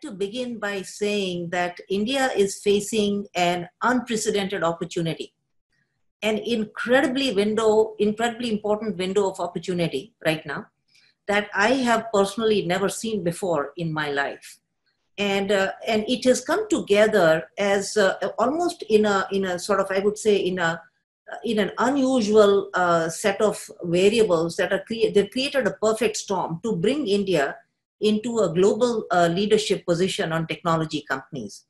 to begin by saying that India is facing an unprecedented opportunity, an incredibly important window of opportunity right now that I have personally never seen before in my life. And it has come together as almost in a sort of, I would say, in an unusual set of variables that they've created a perfect storm to bring India into a global leadership position on technology companies,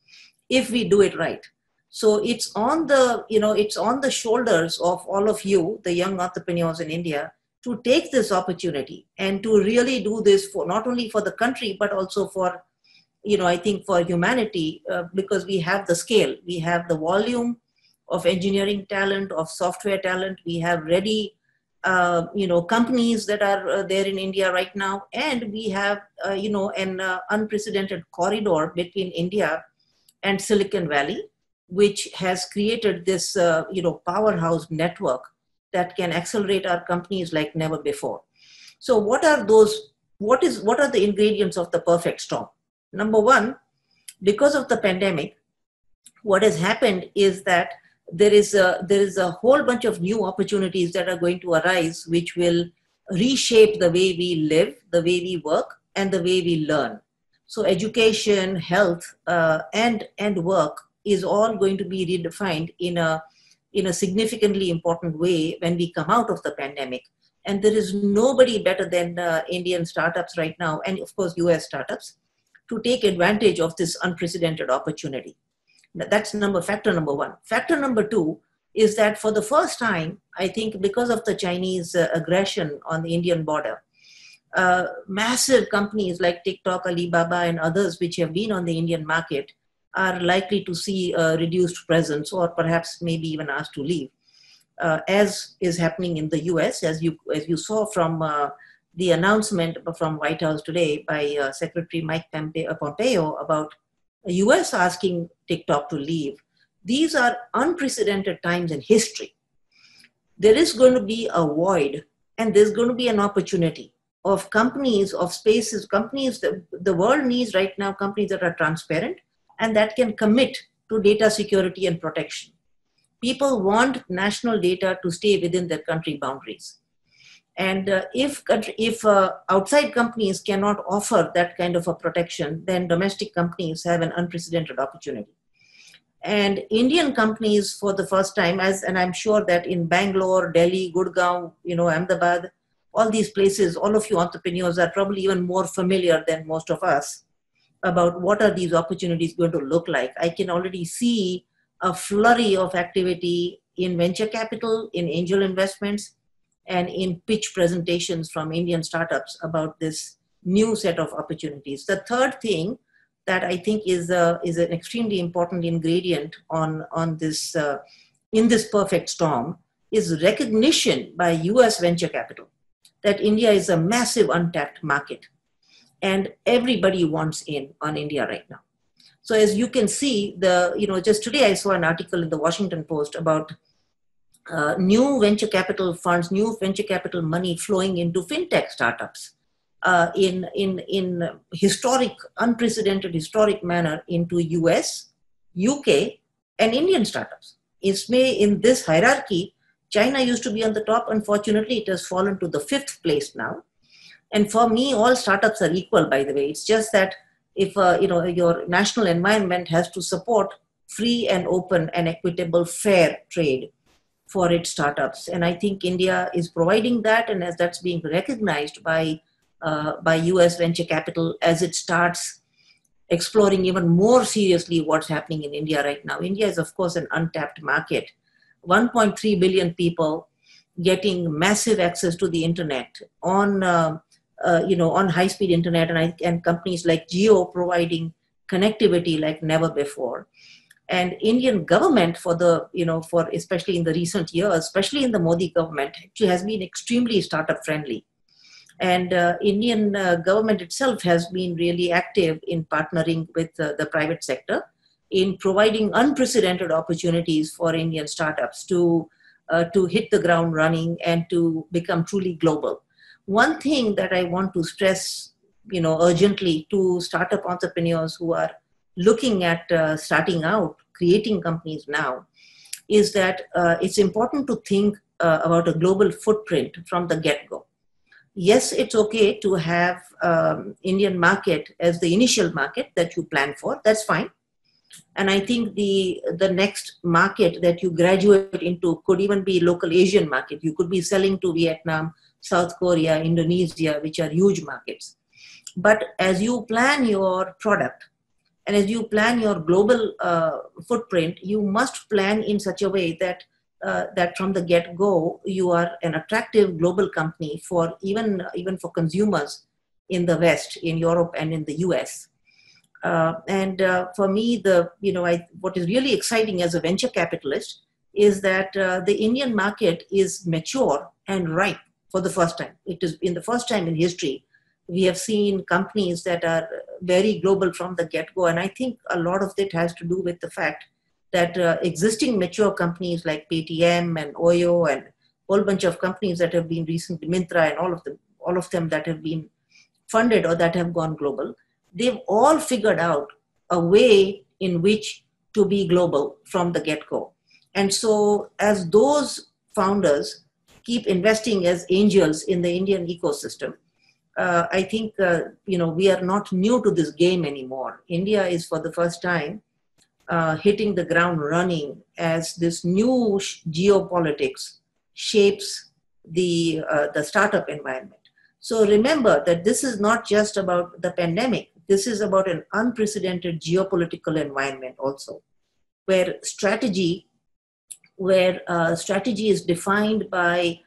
if we do it right. So it's on the shoulders of all of you, the young entrepreneurs in India, to take this opportunity and to really do this for not only for the country, but also for, I think for humanity, because we have the scale, we have the volume of engineering talent, of software talent, we have ready companies that are there in India right now, and we have, an unprecedented corridor between India and Silicon Valley, which has created this, powerhouse network that can accelerate our companies like never before. So what are the ingredients of the perfect storm? Number one, because of the pandemic, what has happened is that there is a whole bunch of new opportunities that are going to arise, which will reshape the way we live, the way we work, and the way we learn. So education, health, and work is all going to be redefined in a significantly important way when we come out of the pandemic. And there is nobody better than Indian startups right now, and of course US startups, to take advantage of this unprecedented opportunity. That's factor number one. Factor number two is that for the first time, I think because of the Chinese aggression on the Indian border, massive companies like TikTok, Alibaba, and others which have been on the Indian market are likely to see a reduced presence, or perhaps maybe even asked to leave, as is happening in the US, as you saw from the announcement from White House today by Secretary Mike Pompeo about the US asking TikTok to leave. These are unprecedented times in history. There is going to be a void, and there's going to be an opportunity of companies, of spaces, companies that the world needs right now, companies that are transparent and that can commit to data security and protection. People want national data to stay within their country boundaries. And if outside companies cannot offer that kind of a protection, then domestic companies have an unprecedented opportunity. And Indian companies, for the first time, and I'm sure that in Bangalore, Delhi, Gurgaon, Ahmedabad, all these places, all of you entrepreneurs are probably even more familiar than most of us about what are these opportunities going to look like. I can already see a flurry of activity in venture capital, in angel investments, and in pitch presentations from Indian startups about this new set of opportunities. The third thing that I think is an extremely important ingredient on this in this perfect storm is recognition by US venture capital that India is a massive untapped market, and everybody wants in on India right now. So as you can see, just today I saw an article in the Washington Post about new venture capital funds, new venture capital money flowing into fintech startups in unprecedented historic manner into US, UK, and Indian startups. In this hierarchy, China used to be on the top. Unfortunately, it has fallen to the 5th place now. And for me, all startups are equal, by the way. It's just that if your national environment has to support free and open and equitable fair trade for its startups. And I think India is providing that, and as that's being recognized by US venture capital as it starts exploring even more seriously what's happening in India right now. India is, of course, an untapped market. 1.3 billion people getting massive access to the internet on high-speed internet, and companies like Jio providing connectivity like never before. And Indian government for especially in the recent years, especially in the Modi government, actually has been extremely startup friendly. And Indian government itself has been really active in partnering with the private sector in providing unprecedented opportunities for Indian startups to hit the ground running and to become truly global. One thing that I want to stress urgently to startup entrepreneurs who are looking at starting out, creating companies now, is that it's important to think about a global footprint from the get-go. Yes, it's okay to have Indian market as the initial market that you plan for. That's fine. And I think the next market that you graduate into could even be local Asian market. You could be selling to Vietnam, South Korea, Indonesia, which are huge markets. But as you plan your product and as you plan your global footprint, you must plan in such a way that that from the get-go, you are an attractive global company for even for consumers in the West, in Europe and in the US. For me, what is really exciting as a venture capitalist is that the Indian market is mature and ripe for the first time. It is in the first time in history we have seen companies that are very global from the get-go, and I think a lot of it has to do with the fact that existing mature companies like Paytm and Oyo and a whole bunch of companies that have been recently, Myntra and all of them that have been funded or that have gone global, they've all figured out a way in which to be global from the get-go. And so as those founders keep investing as angels in the Indian ecosystem, I think, we are not new to this game anymore. India is for the first time hitting the ground running as this new geopolitics shapes the startup environment. So remember that this is not just about the pandemic. This is about an unprecedented geopolitical environment also, where strategy is defined by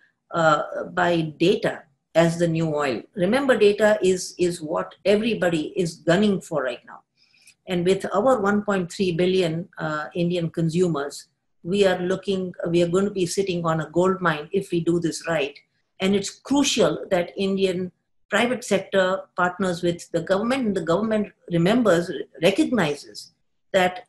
data as the new oil. Remember, data is what everybody is gunning for right now. And with our 1.3 billion Indian consumers, we are going to be sitting on a gold mine if we do this right. And it's crucial that Indian private sector partners with the government, and the government recognizes that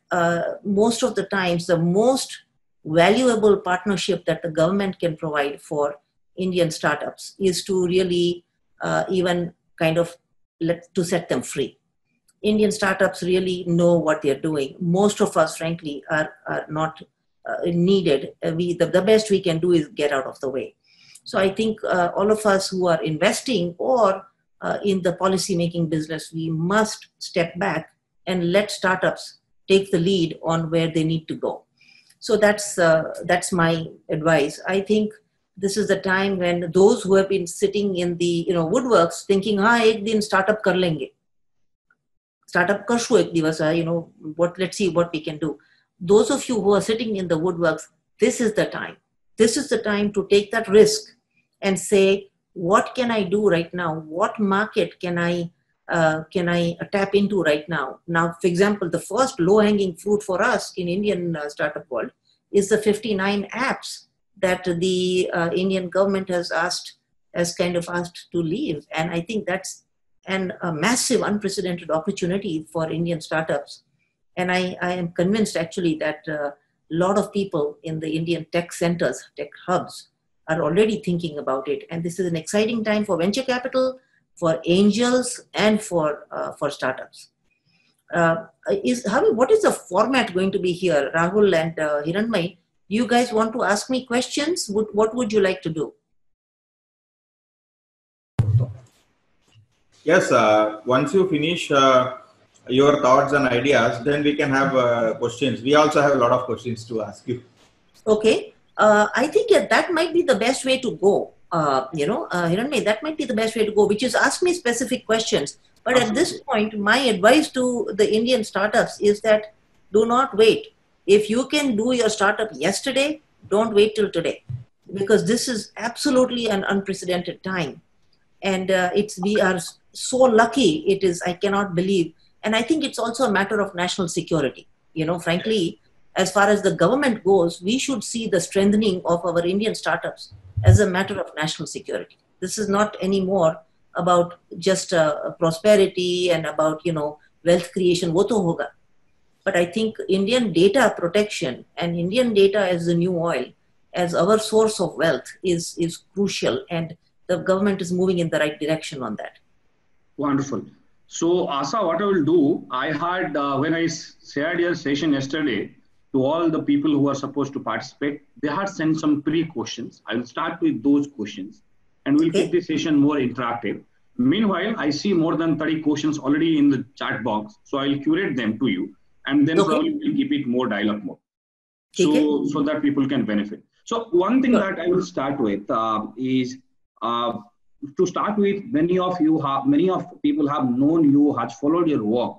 most of the times the most valuable partnership that the government can provide for Indian startups is to really even kind of to set them free. Indian startups really know what they're doing. Most of us, frankly, are not needed. The best we can do is get out of the way. So I think all of us who are investing or in the policy-making business, we must step back and let startups take the lead on where they need to go. So that's my advice. I think this is the time when those who have been sitting in the woodworks thinking, ek din startup kar lenge. Startup karshu ek divas, let's see what we can do. Those of you who are sitting in the woodworks, this is the time. This is the time to take that risk and say, what can I do right now? What market can I tap into right now? Now, for example, the first low-hanging fruit for us in Indian startup world is the 59 apps that the Indian government has asked to leave. And I think that's a massive, unprecedented opportunity for Indian startups. And I am convinced actually that a lot of people in the Indian tech centers, tech hubs, are already thinking about it. And this is an exciting time for venture capital, for angels, and for startups. What is the format going to be here? Rahul and Hiranmay, do you guys want to ask me questions? What would you like to do? Yes, once you finish your thoughts and ideas, then we can have questions. We also have a lot of questions to ask you. Okay. I think that might be the best way to go. Hiranmay, that might be the best way to go, which is ask me specific questions. But Absolutely. At this point, my advice to the Indian startups is that do not wait. If you can do your startup yesterday, don't wait till today, because this is absolutely an unprecedented time. And we are so lucky. It is, I cannot believe. And I think it's also a matter of national security. Frankly, as far as the government goes, we should see the strengthening of our Indian startups as a matter of national security. This is not anymore about just prosperity and about, wealth creation. Wo to hoga. But I think Indian data protection and Indian data as the new oil, as our source of wealth is crucial. And the government is moving in the right direction on that. Wonderful. So, Asa, what I will do, I had, when I shared your session yesterday to all the people who are supposed to participate, they had sent some pre-questions. I will start with those questions and we'll keep Okay. the session more interactive. Meanwhile, I see more than 30 questions already in the chat box. So I'll curate them to you and then Okay. probably we'll keep it more dialogue mode. Okay. So that people can benefit. So one thing Sure. that I will start with is to start with, many of people have known you, has followed your work.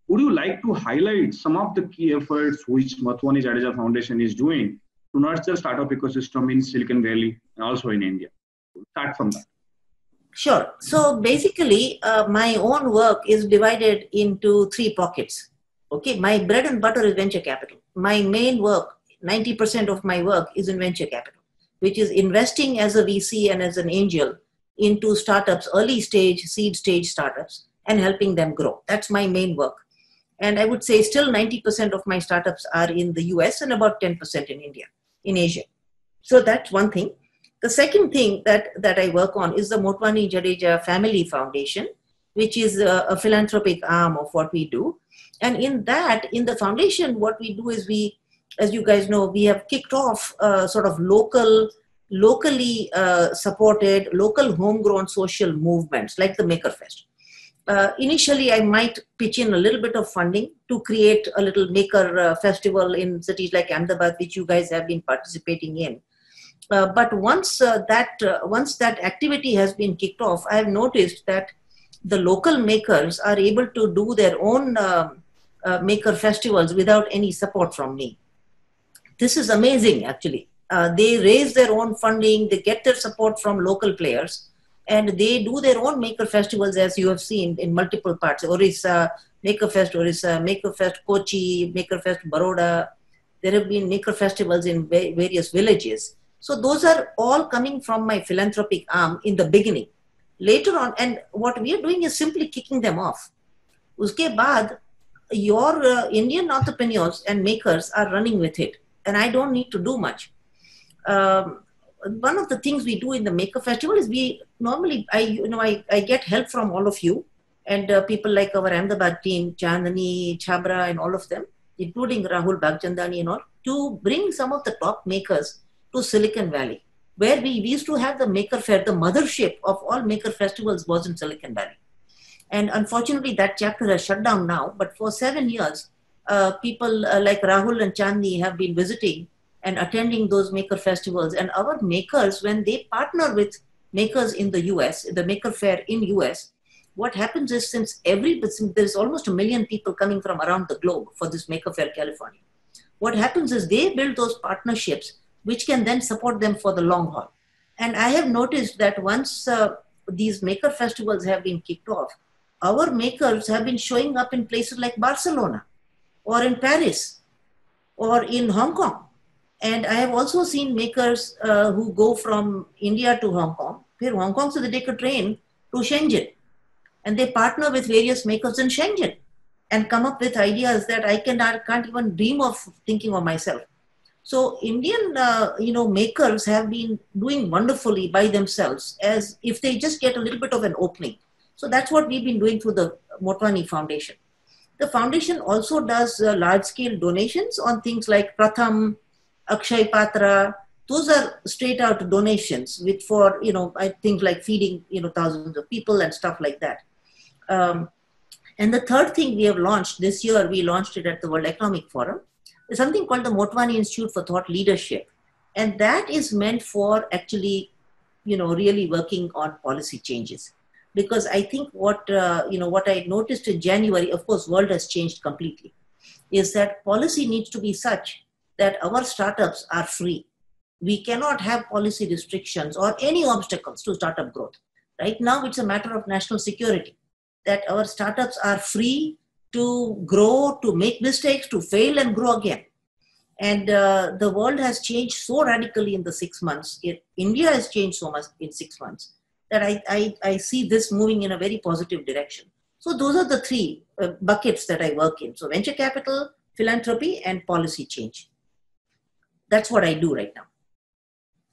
Would you like to highlight some of the key efforts which Mathwani Jadeja Foundation is doing to nurture startup ecosystem in Silicon Valley and also in India? Start from that. Sure. So basically, my own work is divided into three pockets. Okay. My bread and butter is venture capital. My main work, 90% of my work is in venture capital, which is investing as a VC and as an angel into startups, early stage, seed stage startups, and helping them grow. That's my main work. And I would say still 90% of my startups are in the US and about 10% in India, in Asia. So that's one thing. The second thing that I work on is the Motwani Jadeja Family Foundation, which is a philanthropic arm of what we do. And in the foundation, what we do is we, as you guys know, we have kicked off sort of locally supported, local homegrown social movements like the Maker Fest. Initially, I might pitch in a little bit of funding to create a little maker festival in cities like Ahmedabad, which you guys have been participating in. But once that activity has been kicked off, I have noticed that the local makers are able to do their own maker festivals without any support from me. This is amazing, actually. They raise their own funding, they get their support from local players, and they do their own maker festivals, as you have seen in multiple parts. Orissa, Maker Fest Orissa, Maker Fest Kochi, Maker Fest Baroda. There have been maker festivals in various villages. So those are all coming from my philanthropic arm in the beginning. Later on, and what we are doing is simply kicking them off. Uske baad, your Indian entrepreneurs and makers are running with it, and I don't need to do much. One of the things we do in the Maker Festival is we normally, I get help from all of you and people like our Ahmedabad team, Chandani, Chabra, and all of them, including Rahul Bagchandani and all, to bring some of the top makers to Silicon Valley, where we used to have the Maker Fair. The mothership of all maker festivals was in Silicon Valley. And unfortunately, that chapter has shut down now. But for 7 years, people like Rahul and Chandni have been visiting and attending those maker festivals. And our makers, when they partner with makers in the US, the Maker Fair in US, what happens is, since there's almost 1 million people coming from around the globe for this Maker Fair California, what happens is they build those partnerships which can then support them for the long haul. And I have noticed that once these maker festivals have been kicked off, our makers have been showing up in places like Barcelona or in Paris or in Hong Kong. And I have also seen makers who go from India to Hong Kong, फिर Hong Kong, so they take a train to Shenzhen. And they partner with various makers in Shenzhen and come up with ideas that I can't even dream of thinking of myself. So Indian, makers have been doing wonderfully by themselves, as if they just get a little bit of an opening. So that's what we've been doing through the Motwani Foundation. The foundation also does large-scale donations on things like Pratham, Akshay Patra. Those are straight-out donations for things like feeding thousands of people and stuff like that. And the third thing we have launched this year, we launched it at the World Economic Forum. There's something called the Motwani Institute for Thought Leadership. And that is meant for actually, really working on policy changes. Because I think what I noticed in January, of course, world has changed completely, is that policy needs to be such that our startups are free. We cannot have policy restrictions or any obstacles to startup growth. Right now, it's a matter of national security, that our startups are free to grow, to make mistakes, to fail and grow again. And the world has changed so radically in the 6 months. India has changed so much in 6 months that I see this moving in a very positive direction. So those are the three buckets that I work in. So venture capital, philanthropy, and policy change. That's what I do right now.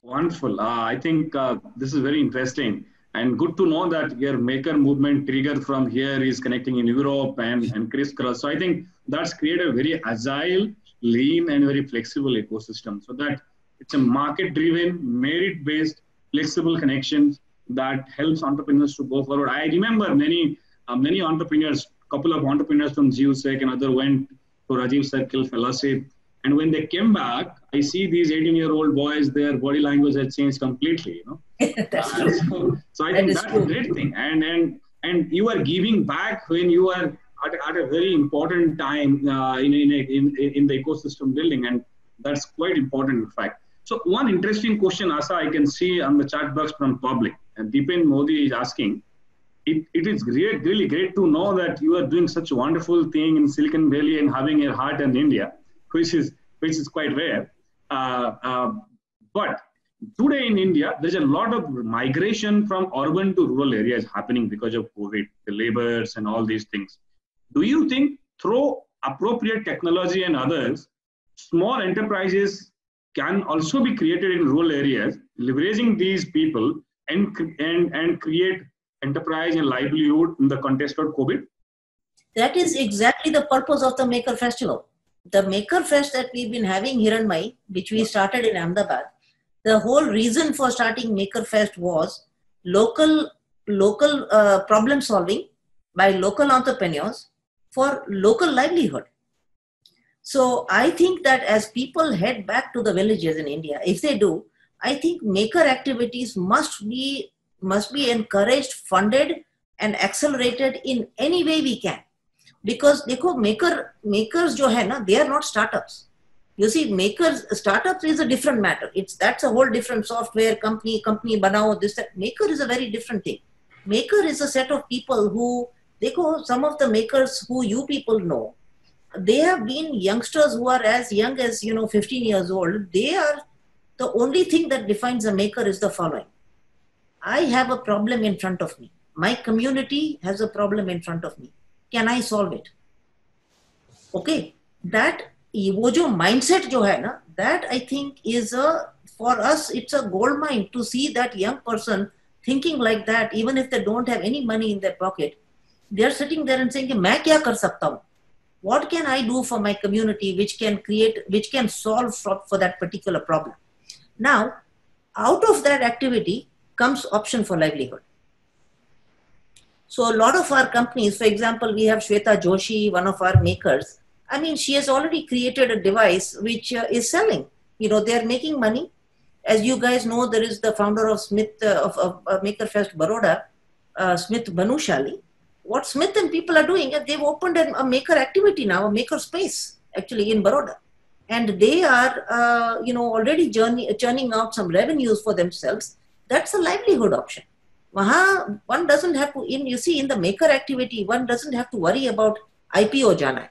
Wonderful. I think this is very interesting. And good to know that your maker movement trigger from here is connecting in Europe and crisscross. So I think that's created a very agile, lean, and very flexible ecosystem. So that it's a market-driven, merit-based, flexible connections that helps entrepreneurs to go forward. I remember many entrepreneurs, couple of entrepreneurs from GeoSec and other went to Rajiv Circle Fellowship. And when they came back, I see these 18-year-old boys, their body language has changed completely. That's true. So I think that's a great thing. And you are giving back when you are at a very important time in the ecosystem building. And that's quite important, in fact. So one interesting question, Asha, I can see on the chat box from public. And Deepen Modi is asking, it is really great to know that you are doing such a wonderful thing in Silicon Valley and having your heart in India, which is quite rare. But today in India, there's a lot of migration from urban to rural areas happening because of COVID, the labors and all these things. Do you think through appropriate technology and others, small enterprises can also be created in rural areas, leveraging these people and create enterprise and livelihood in the context of COVID? That is exactly the purpose of the Maker Festival. The Maker Fest that we've been having here in May, which we started in Ahmedabad, the whole reason for starting Maker Fest was local problem solving by local entrepreneurs for local livelihood. So I think that as people head back to the villages in India, if they do, I think maker activities must be encouraged, funded, and accelerated in any way we can. Because makers jo hai na, they are not startups. You see, startups is a different matter. That's a whole different software company banao, this, that. Maker is a very different thing. Maker is a set of people who, some of the makers who you people know, they have been youngsters who are as young as 15 years old. They are the only thing that defines a maker is the following. I have a problem in front of me. My community has a problem in front of me. Can I solve it? Okay, that wo jo mindset jo hai na, that I think is for us, it's a gold mine to see that young person thinking like that, even if they don't have any money in their pocket. They're sitting there and saying, main kya kar sakta hu? What can I do for my community which can solve for that particular problem? Now, out of that activity comes option for livelihood. So a lot of our companies, for example, we have Shweta Joshi, one of our makers. I mean, she has already created a device which is selling. They're making money. As you guys know, there is the founder of Smith of Makerfest Baroda, Smith Banushali. What Smith and people are doing, they've opened a maker activity now, a maker space actually in Baroda. And they are, already churning out some revenues for themselves. That's a livelihood option. One doesn't have to, in the maker activity, one doesn't have to worry about IPO jana hai,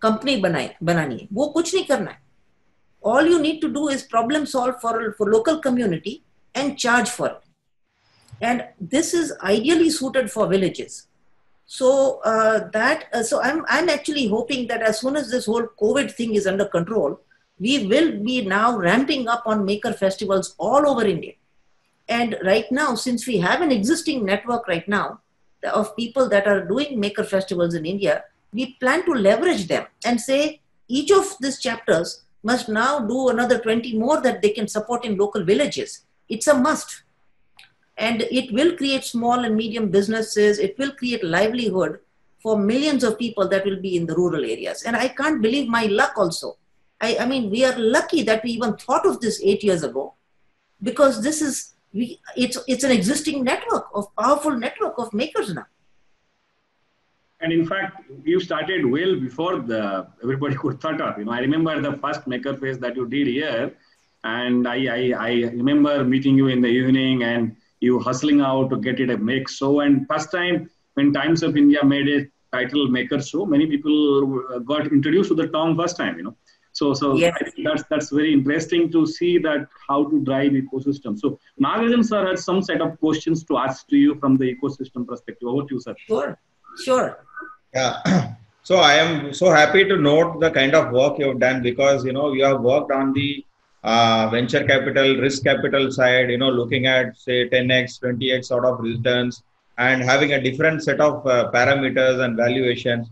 company banani hai, wo kuch nahi karna hai. All you need to do is problem solve for local community and charge for it. And this is ideally suited for villages. So so I'm actually hoping that as soon as this whole COVID thing is under control, we will be now ramping up on maker festivals all over India. And right now, since we have an existing network right now of people that are doing maker festivals in India, we plan to leverage them and say each of these chapters must now do another 20 more that they can support in local villages. It's a must. And it will create small and medium businesses. It will create livelihood for millions of people that will be in the rural areas. And I can't believe my luck also. I mean, we are lucky that we even thought of this 8 years ago, because this is, it's an existing network of powerful network of makers now. And in fact, you started well before everybody could thought of. I remember the first maker phase that you did here, and I remember meeting you in the evening and you hustling out to get it a make show. And first time when Times of India made a title maker show, many people got introduced to the term first time. So yes. I think that's very interesting to see that how to drive ecosystem. So Nagarajan sir has some set of questions to ask to you from the ecosystem perspective. Over to you, sir. Sure. Yeah. So I am so happy to note the kind of work you have done, because you have worked on the venture capital, risk capital side, looking at say 10x, 20x sort of returns and having a different set of parameters and valuations.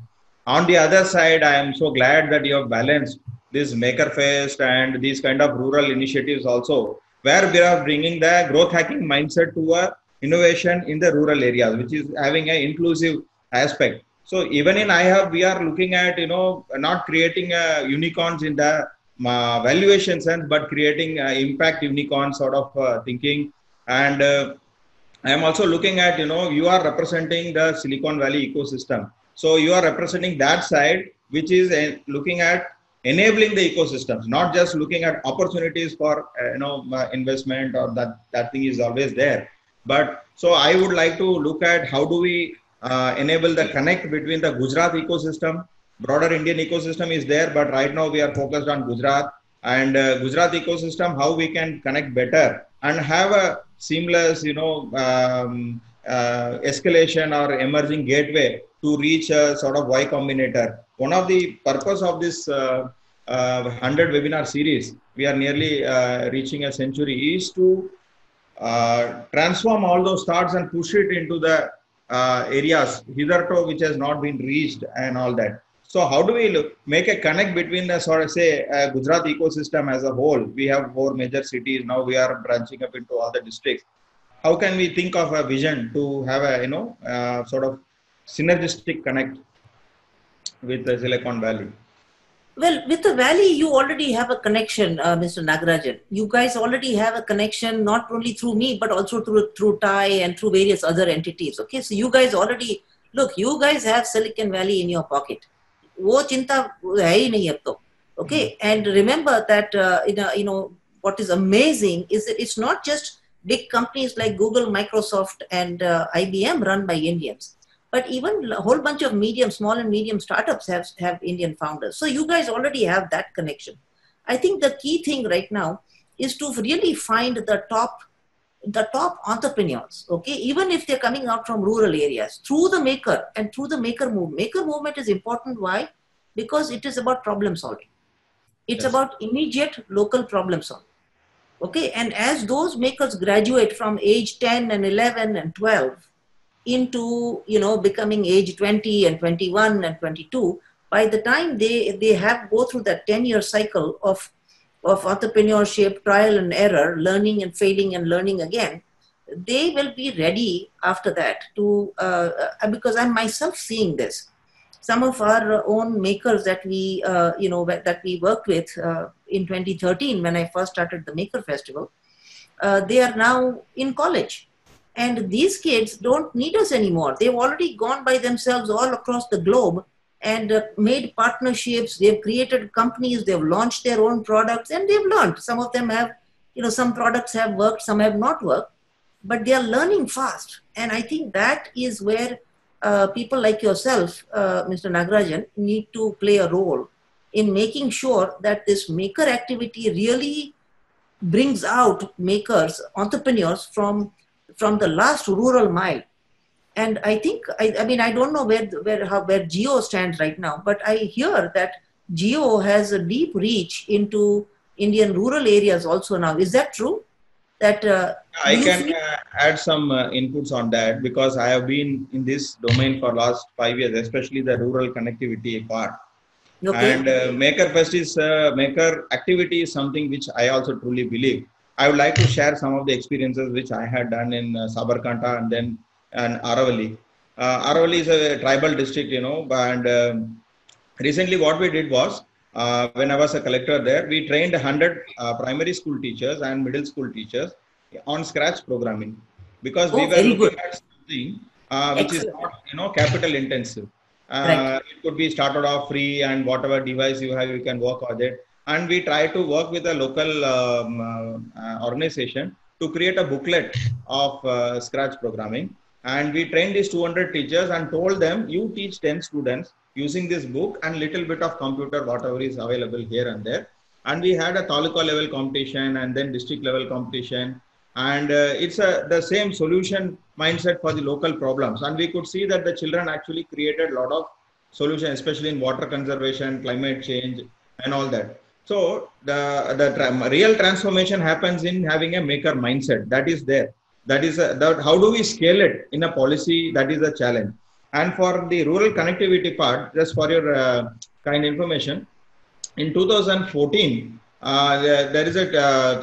On the other side, I am so glad that you have balanced this Maker Fest and these kind of rural initiatives also, where we are bringing the growth hacking mindset to a innovation in the rural areas, which is having an inclusive aspect. So even in iHub, we are looking at, not creating unicorns in the valuation sense, but creating impact unicorn sort of thinking. And I am also looking at, you are representing the Silicon Valley ecosystem. So you are representing that side, which is looking at enabling the ecosystems, not just looking at opportunities for, investment, or that thing is always there. But so I would like to look at how do we enable the connect between the Gujarat ecosystem. Broader Indian ecosystem is there, but right now we are focused on Gujarat and Gujarat ecosystem, how we can connect better and have a seamless, escalation or emerging gateway to reach a sort of Y Combinator. One of the purpose of this 100 webinar series, we are nearly reaching a century, is to transform all those thoughts and push it into the areas hitherto which has not been reached and all that. So how do we make a connect between the sort of say Gujarat ecosystem as a whole? We have 4 major cities. Now we are branching up into all the districts. How can we think of a vision to have a, sort of synergistic connect with the Silicon Valley? Well, with the Valley, you already have a connection, Mr. Nagarajan. You guys already have a connection, not only through me, but also through TAI and through various other entities. Okay, so you guys already, look, you guys have Silicon Valley in your pocket. वो चिंता है ही नहीं अब तो. Okay, and remember that what is amazing is that it's not just big companies like Google, Microsoft, and IBM run by Indians, but even a whole bunch of small and medium startups have Indian founders. So you guys already have that connection. I think the key thing right now is to really find the top entrepreneurs, okay, even if they're coming out from rural areas, through the maker and through the maker movement. Maker movement is important. Why? Because it is about problem solving. It's about immediate local problem solving. Okay, and as those makers graduate from age 10 and 11 and 12 into, becoming age 20 and 21 and 22, by the time they go through that 10-year cycle of entrepreneurship, trial and error, learning and failing and learning again, they will be ready after that to, because I'm myself seeing this. Some of our own makers that we, that we worked with in 2013, when I first started the Maker Festival, they are now in college. And these kids don't need us anymore. They've already gone by themselves all across the globe and made partnerships. They've created companies, they've launched their own products, and they've learned. Some of them have, some products have worked, some have not worked, but they are learning fast. And I think that is where people like yourself, Mr. Nagarajan, need to play a role in making sure that this maker activity really brings out makers, entrepreneurs from the last rural mile. And I think, I don't know where Geo stands right now, but I hear that Geo has a deep reach into Indian rural areas also now. Is that true? That I can add some inputs on that, because I have been in this domain for last 5 years, especially the rural connectivity part. Okay. And Maker Fest is maker activity is something which I also truly believe. I would like to share some of the experiences which I had done in Sabarkanta and then Aravalli. Aravalli is a tribal district, and recently what we did was, when I was a collector there, we trained 100 primary school teachers and middle school teachers on scratch programming, because we were looking at something which is not, capital intensive. Right. It could be started off free, and whatever device you have, you can work on it. And we try to work with a local organization to create a booklet of scratch programming. And we trained these 200 teachers and told them, you teach 10 students using this book and little bit of computer, whatever is available here and there. And we had a taluka level competition and then district level competition. And it's the same solution mindset for the local problems. And we could see that the children actually created a lot of solutions, especially in water conservation, climate change, and all that. So the real transformation happens in having a maker mindset that is there. That is how do we scale it in a policy? That is a challenge. And for the rural connectivity part, just for your kind information, in 2014, there is a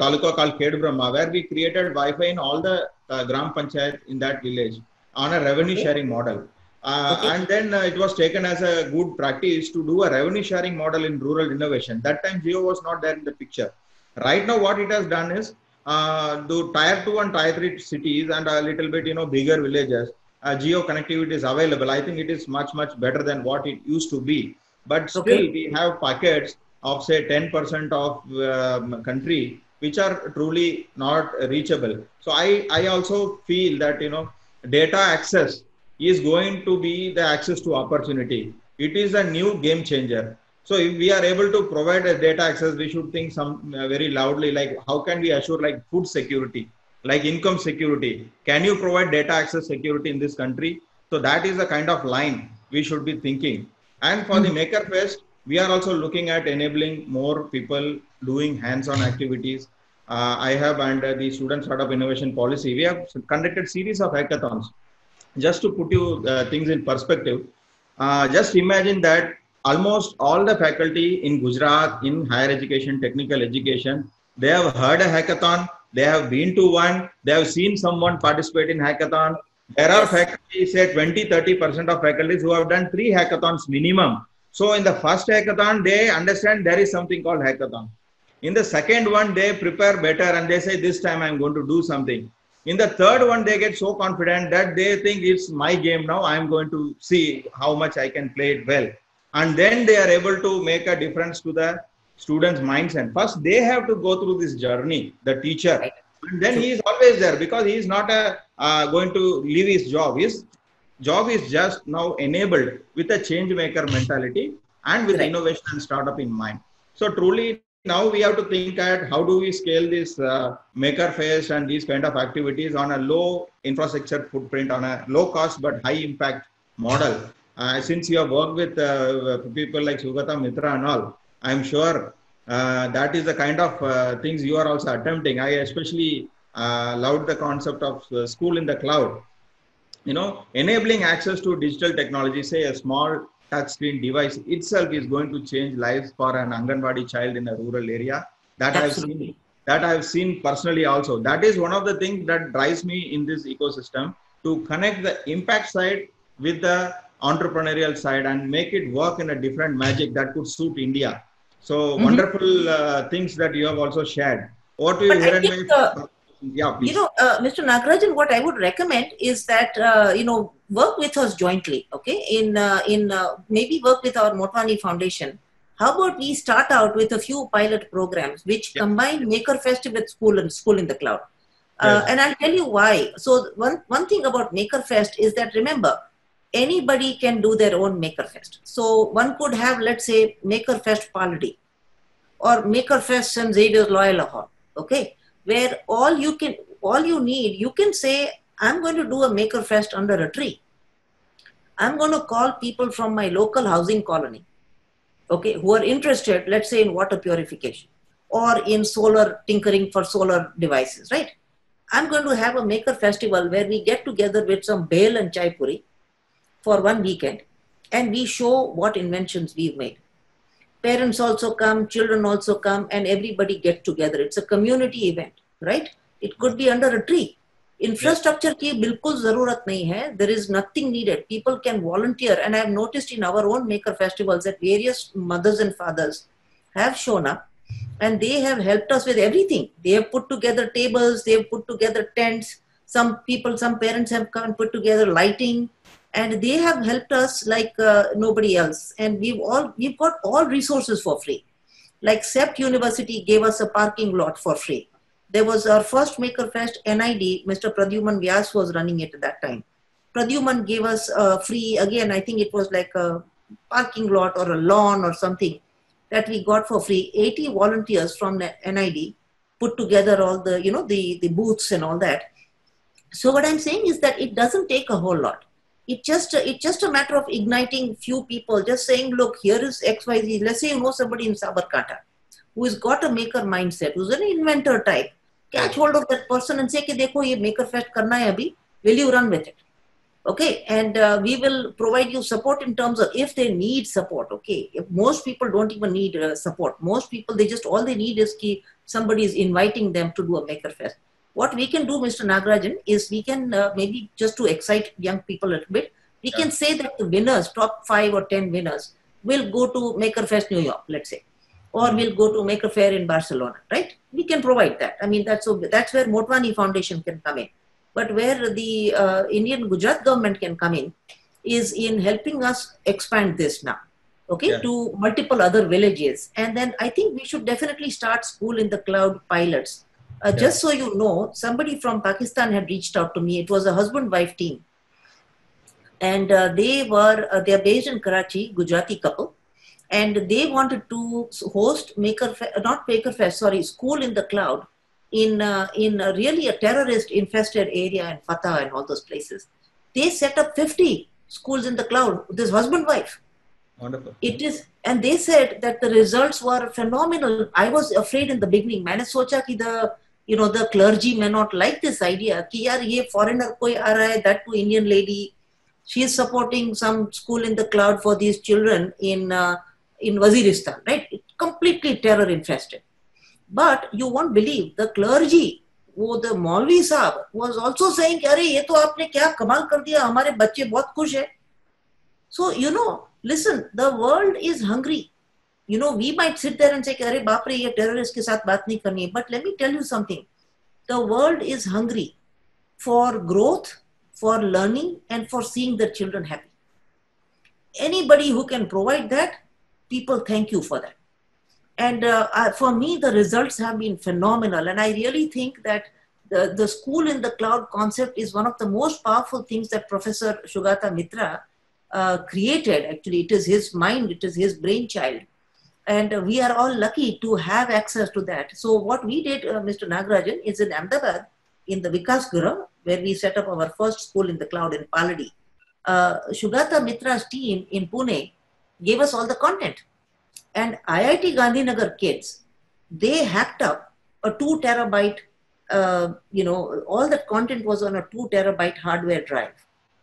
taluka called Khed Brahma where we created Wi-Fi in all the Gram Panchayat in that village on a revenue sharing model. And then it was taken as a good practice to do a revenue sharing model in rural innovation. That time Jio was not there in the picture. Right now what it has done is do tier 2 and tier 3 cities and a little bit bigger villages. Geo connectivity is available. I think it is much better than what it used to be. But still we have packets of say 10% of country which are truly not reachable. So I also feel that data access is going to be the access to opportunity. It is a new game changer. So if we are able to provide a data access, we should think some very loudly like how can we assure like food security, like income security. Can you provide data access security in this country? So that is the kind of line we should be thinking. And for the Maker Fest, we are also looking at enabling more people doing hands-on activities. iHub and the Student Startup Innovation Policy, we have conducted series of hackathons. Just to put you things in perspective, just imagine that almost all the faculty in Gujarat in higher education, technical education, they have heard a hackathon, they have been to one, they have seen someone participate in hackathon. There are faculty, say 20-30% of faculties who have done 3 hackathons minimum. So in the first hackathon, they understand there is something called hackathon. In the second one, they prepare better and they say, this time I'm going to do something. In the third one, they get so confident that they think it's my game now. I'm going to see how much I can play it well. And then they are able to make a difference to the students' mindset. First, they have to go through this journey, the teacher. And then he is always there because he is not going to leave his job. His job is just now enabled with a change maker mentality and with innovation and startup in mind. So truly, now we have to think at how do we scale this maker phase and these kind of activities on a low infrastructure footprint, on a low cost but high impact model. Since you have worked with people like Sugata Mitra and all, I'm sure that is the kind of things you are also attempting. I especially loved the concept of school in the cloud. Enabling access to digital technology, say a small touchscreen device itself is going to change lives for an Anganwadi child in a rural area. That I have seen personally also. That is one of the things that drives me in this ecosystem, to connect the impact side with the entrepreneurial side and make it work in a different magic that could suit India. So wonderful things that you have also shared. What do you hear? Yeah, please. Mr. Nagarajan, what I would recommend is that, work with us jointly, okay? Maybe work with our Motwani Foundation. How about we start out with a few pilot programs which combine Maker Fest with school in the cloud. And I'll tell you why. So one thing about Maker Fest is that, remember, anybody can do their own Maker Fest. So one could have, let's say, Maker Fest Paladi or Maker Fest St. Xavier's Loyola Hall, okay? Where all you need, you can say, I'm going to do a Maker Fest under a tree. I'm going to call people from my local housing colony, okay, who are interested, let's say, in water purification or in solar tinkering for solar devices, right? I'm going to have a Maker Festival where we get together with some bhel and chai puri for one weekend and we show what inventions we've made. Parents also come, children also come, and everybody get together. It's a community event, right? It could be under a tree. Infrastructure ki bilkul zarurat nahi hai. There is nothing needed. People can volunteer. And I have noticed in our own Maker Festivals that various mothers and fathers have shown up and they have helped us with everything. They have put together tables, they have put together tents. Some parents have come and put together lighting. And they have helped us like nobody else. And we've got all resources for free. Like CEPT University gave us a parking lot for free. There was our first Maker Fest, NID, Mr. Pradyuman Vyas was running it at that time. Pradyuman gave us free, again, I think it was like a parking lot or a lawn or something that we got for free. 80 volunteers from the NID put together all the, the booths and all that. So what I'm saying is that it doesn't take a whole lot. It's just a matter of igniting few people, just saying, look, here is XYZ. Let's say you know somebody in Sabarkantha who has got a maker mindset, who's an inventor type, catch hold of that person and say, "Ki dekho, ye Maker Fest karna hai abhi. Will you run with it?" Okay, and we will provide you support in terms of if they need support. Okay, if most people don't even need support. Most people, all they need is ki somebody is inviting them to do a Maker Fest. What we can do, Mr. Nagarajan, is we can maybe just to excite young people a little bit, we can say that the winners, top 5 or 10 winners, will go to Maker Fest New York, let's say, or we'll go to Maker Faire in Barcelona, right? We can provide that. I mean, that's where Motwani Foundation can come in. But where the Indian Gujarat government can come in is in helping us expand this now, okay, to multiple other villages. And then I think we should definitely start school in the cloud pilots. Just so you know, somebody from Pakistan had reached out to me. It was a husband-wife team. And they're based in Karachi, Gujarati couple. And they wanted to host school in the cloud in really a terrorist-infested area in Fatah and all those places. They set up 50 schools in the cloud, this husband-wife. Wonderful. And they said that the results were phenomenal. I was afraid in the beginning. मैंने सोचा कि the clergy may not like this idea कि यार ये foreigner कोई आ रहा है, that to Indian lady, she is supporting some school in the cloud for these children in Waziristan, right? Completely terror infested. But you won't believe the clergy, the Maulvi Sahab was also saying, "Arey, ye to aapne kya kamal kar diya, hamare bacche bahut khush hai." So, listen, the world is hungry. We might sit there and say, "Arey, baap re, ye terrorist ke saath baat nahi karni hai." But let me tell you something. The world is hungry for growth, for learning, and for seeing their children happy. Anybody who can provide that, people thank you for that. And for me, the results have been phenomenal. And I really think that the school in the cloud concept is one of the most powerful things that Professor Shugata Mitra created. Actually, it is his mind, it is his brainchild. And we are all lucky to have access to that. So what we did, Mr. Nagarajan, is in Ahmedabad, in the Vikas Gura, where we set up our first school in the cloud in Paladi. Shugata Mitra's team in Pune gave us all the content. And IIT Gandhinagar kids, they hacked up a 2 terabyte, all that content was on a 2 terabyte hardware drive,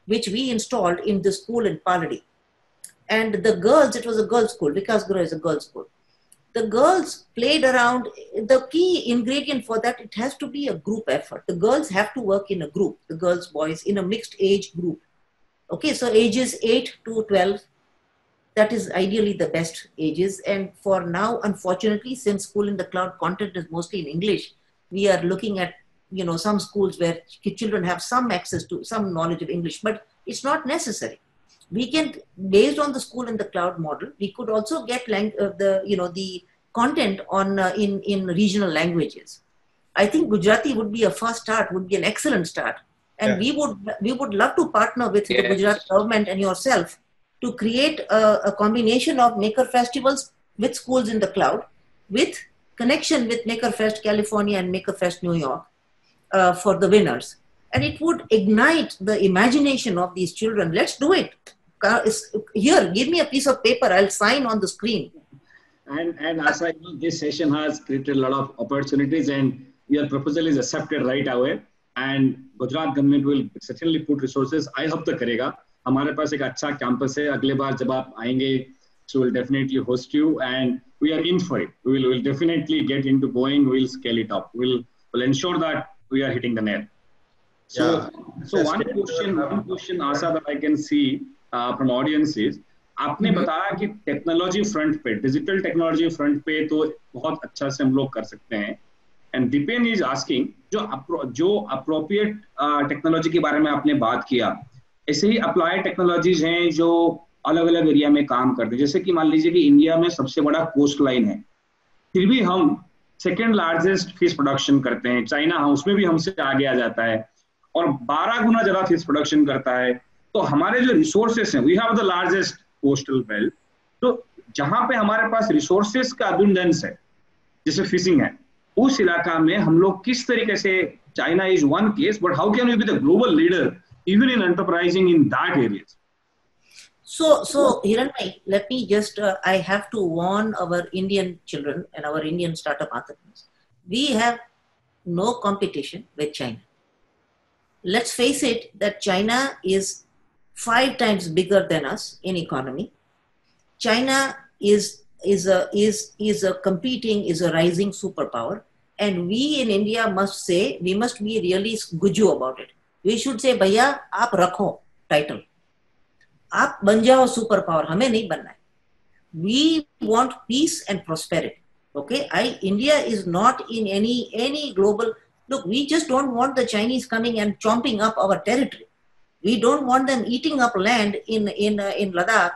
which we installed in the school in Paladi. And the girls, it was a girls' school, Vikas Gura is a girls' school. The girls played around. The key ingredient for that, it has to be a group effort. The girls have to work in a group, the girls, boys, in a mixed age group. Okay, so ages 8 to 12, that is ideally the best ages. And for now, unfortunately, since school in the cloud content is mostly in English, we are looking at, some schools where children have some access to some knowledge of English, but it's not necessary. We can, based on the school in the cloud model, we could also get the content on in regional languages. I think Gujarati would be a first start, would be an excellent start. And we would love to partner with the Gujarat government and yourself to create a combination of Maker Festivals with schools in the cloud, with connection with Maker Fest California and Maker Fest New York for the winners. And it would ignite the imagination of these children. Let's do it. Here, give me a piece of paper. I'll sign on the screen. And Asha, this session has created a lot of opportunities, and your proposal is accepted right away. And Gujarat government will certainly put resources. iHub तो करेगा. हमारे पास एक अच्छा campus है. अगले बार जब आप आएंगे, so we'll definitely host you, and we are in for it. We'll definitely get into going. We'll scale it up. We'll ensure that we are hitting the net. So one question, Asha, that I can see from audience is, आपने बताया कि technology front पे, digital technology front पे तो बहुत अच्छा से हम लोग कर सकते हैं. एंड दीपेन इज आस्किंग, जो अप्रोप्रिएट टेक्नोलॉजी के बारे में आपने बात किया, ऐसे ही अप्लाइड टेक्नोलॉजीज हैं जो अलग अलग एरिया में काम करते हैं. जैसे कि मान लीजिए कि इंडिया में सबसे बड़ा कोस्ट लाइन है, फिर भी हम सेकेंड लार्जेस्ट फिश प्रोडक्शन करते हैं. चाइना उसमें भी हमसे आगे आ जाता है और 12 गुना ज्यादा फिश प्रोडक्शन करता है. तो हमारे जो रिसोर्सेस हैं, we have the largest coastal belt. तो जहां पे हमारे पास रिसोर्सेस का अबंडेंस है, जैसे फिशिंग है, उस इलाका में हम लोग किस तरीके से, China is one case, but how can we be the global leader even in enterprising in that areas? So Hiranmay, let me just, I have to warn our Indian children and our Indian startup entrepreneurs. We have no competition with China. Let's face it that China is 5 times bigger than us in economy. China is a rising superpower, and we in India must say, we must be really guju about it. We should say, भैया आप रखो title, आप बन जाओ superpower, हमें नहीं बनना है. We want peace and prosperity. Okay, India is not in any global. Look, we just don't want the Chinese coming and chomping up our territory. We don't want them eating up land in Ladakh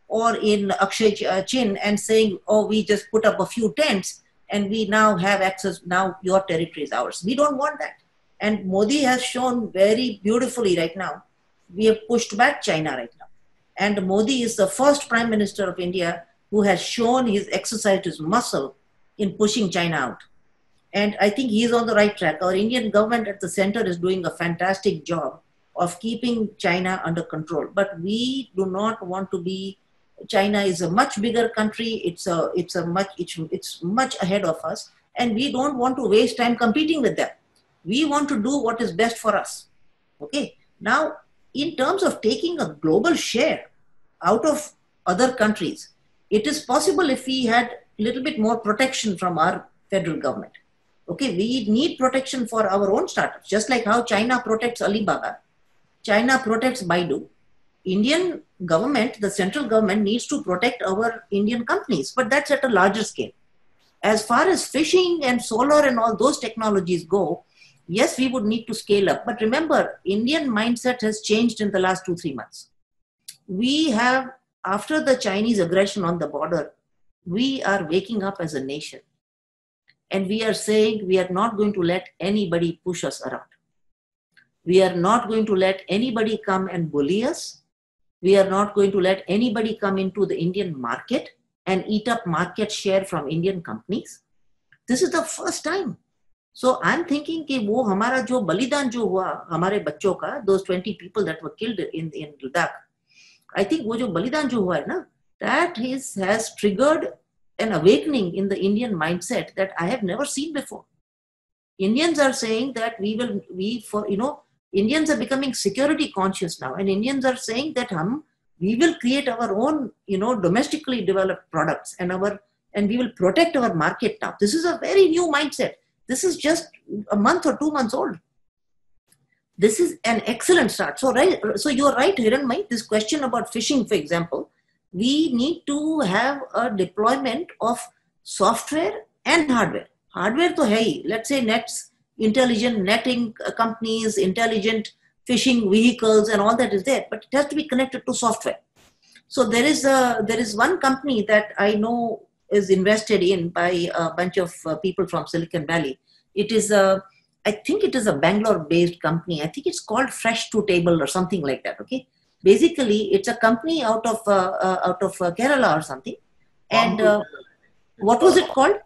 or in Akshay Chin and saying, oh, we just put up a few tents and we now have access, now your territory is ours. We don't want that. And Modi has shown very beautifully right now. We have pushed back China right now. And Modi is the first Prime Minister of India who has shown his exercised his muscle in pushing China out. And I think he is on the right track. Our Indian government at the center is doing a fantastic job of keeping China under control. But we do not want to be, China is a much bigger country. It's much ahead of us. And we don't want to waste time competing with them. We want to do what is best for us. Okay. Now, in terms of taking a global share out of other countries, it is possible if we had a little bit more protection from our federal government. Okay, we need protection for our own startups, just like how China protects Alibaba, China protects Baidu. Indian government, the central government needs to protect our Indian companies, but that's at a larger scale. As far as fishing and solar and all those technologies go, yes, we would need to scale up. But remember, Indian mindset has changed in the last 2-3 months. We have, after the Chinese aggression on the border, we are waking up as a nation. And we are saying we are not going to let anybody push us around. We are not going to let anybody come and bully us. We are not going to let anybody come into the Indian market and eat up market share from Indian companies. This is the first time. So I'm thinking कि वो हमारा जो बलिदान जो हुआ हमारे बच्चों का, those 20 people that were killed in Ladakh, I think वो जो बलिदान जो हुआ है ना, that has triggered an awakening in the Indian mindset that I have never seen before. Indians are saying that Indians are becoming security conscious now, and Indians are saying that we will create our own, domestically developed products and we will protect our market now. This is a very new mindset. This is just a month or 2 months old. This is an excellent start. So you're right, Hiranmay, this question about fishing, for example, we need to have a deployment of software and hardware. Hardware to hai, let's say nets, intelligent netting companies, intelligent fishing vehicles and all that is there, but it has to be connected to software. So there is one company that I know is invested in by a bunch of people from Silicon Valley. It is I think it is a Bangalore-based company. I think it's called Fresh to Table or something like that. Okay, basically it's a company out of Kerala or something. And what was it called?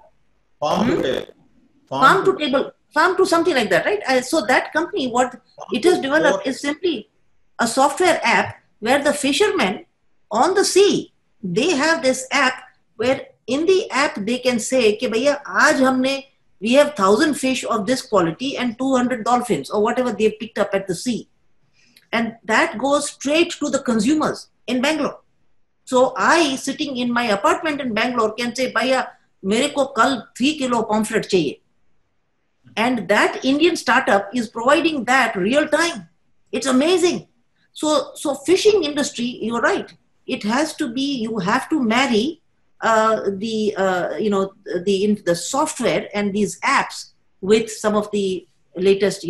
Farm to Table. Farm to something like that, right? So that company, what it has developed is simply a software app where the fishermen on the sea, they have this app where in the app they can say, "Ke bhaiya, aaj we have 1,000 fish of this quality and 200 dolphins," or whatever they've picked up at the sea. And that goes straight to the consumers in Bangalore. So I, sitting in my apartment in Bangalore, can say, "Bhaiya, mere ko kal 3 kilo pomfret chahiye." And that Indian startup is providing that real time. It's amazing. So fishing industry, you're right. It has to be, you have to marry the software and these apps with some of the latest,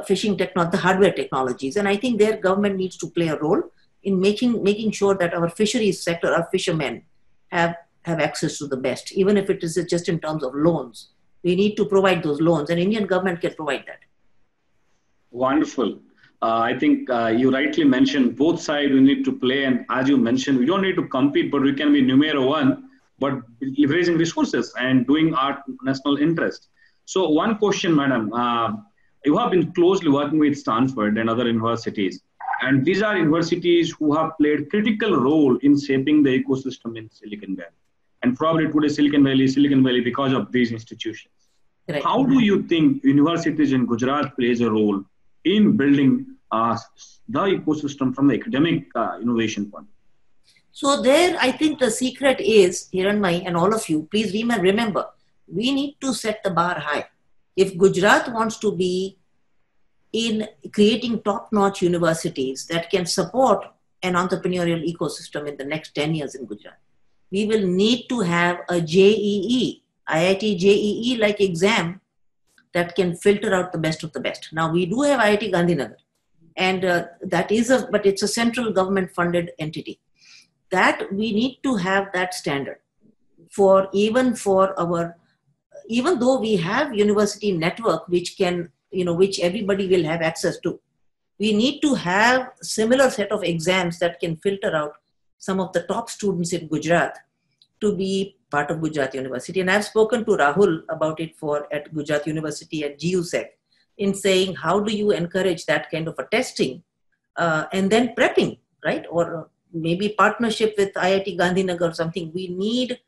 fishing technology, the hardware technologies. And I think their government needs to play a role in making sure that our fisheries sector, our fishermen have access to the best, even if it is just in terms of loans. We need to provide those loans, and Indian government can provide that. Wonderful. I think you rightly mentioned both sides we need to play, and as you mentioned, we don't need to compete, but we can be numero one, but leveraging resources and doing our national interest. So one question, madam, you have been closely working with Stanford and other universities. And these are universities who have played critical role in shaping the ecosystem in Silicon Valley. And probably today Silicon Valley because of these institutions. Right. How do you think universities in Gujarat plays a role in building the ecosystem from the academic innovation point? So there, I think the secret is, Hiranmay and all of you, please remember, we need to set the bar high. If Gujarat wants to be in creating top-notch universities that can support an entrepreneurial ecosystem in the next 10 years in Gujarat, we will need to have a JEE, IIT JEE like exam that can filter out the best of the best. Now we do have IIT Gandhinagar, and but it's a central government funded entity. That we need to have that standard even though we have university network which everybody will have access to. We need to have similar set of exams that can filter out some of the top students in Gujarat to be part of Gujarat University. And I've spoken to Rahul about it at Gujarat University at GUSEC in saying, how do you encourage that kind of a testing and then prepping, right? Or maybe partnership with IIT Gandhinagar or something. We need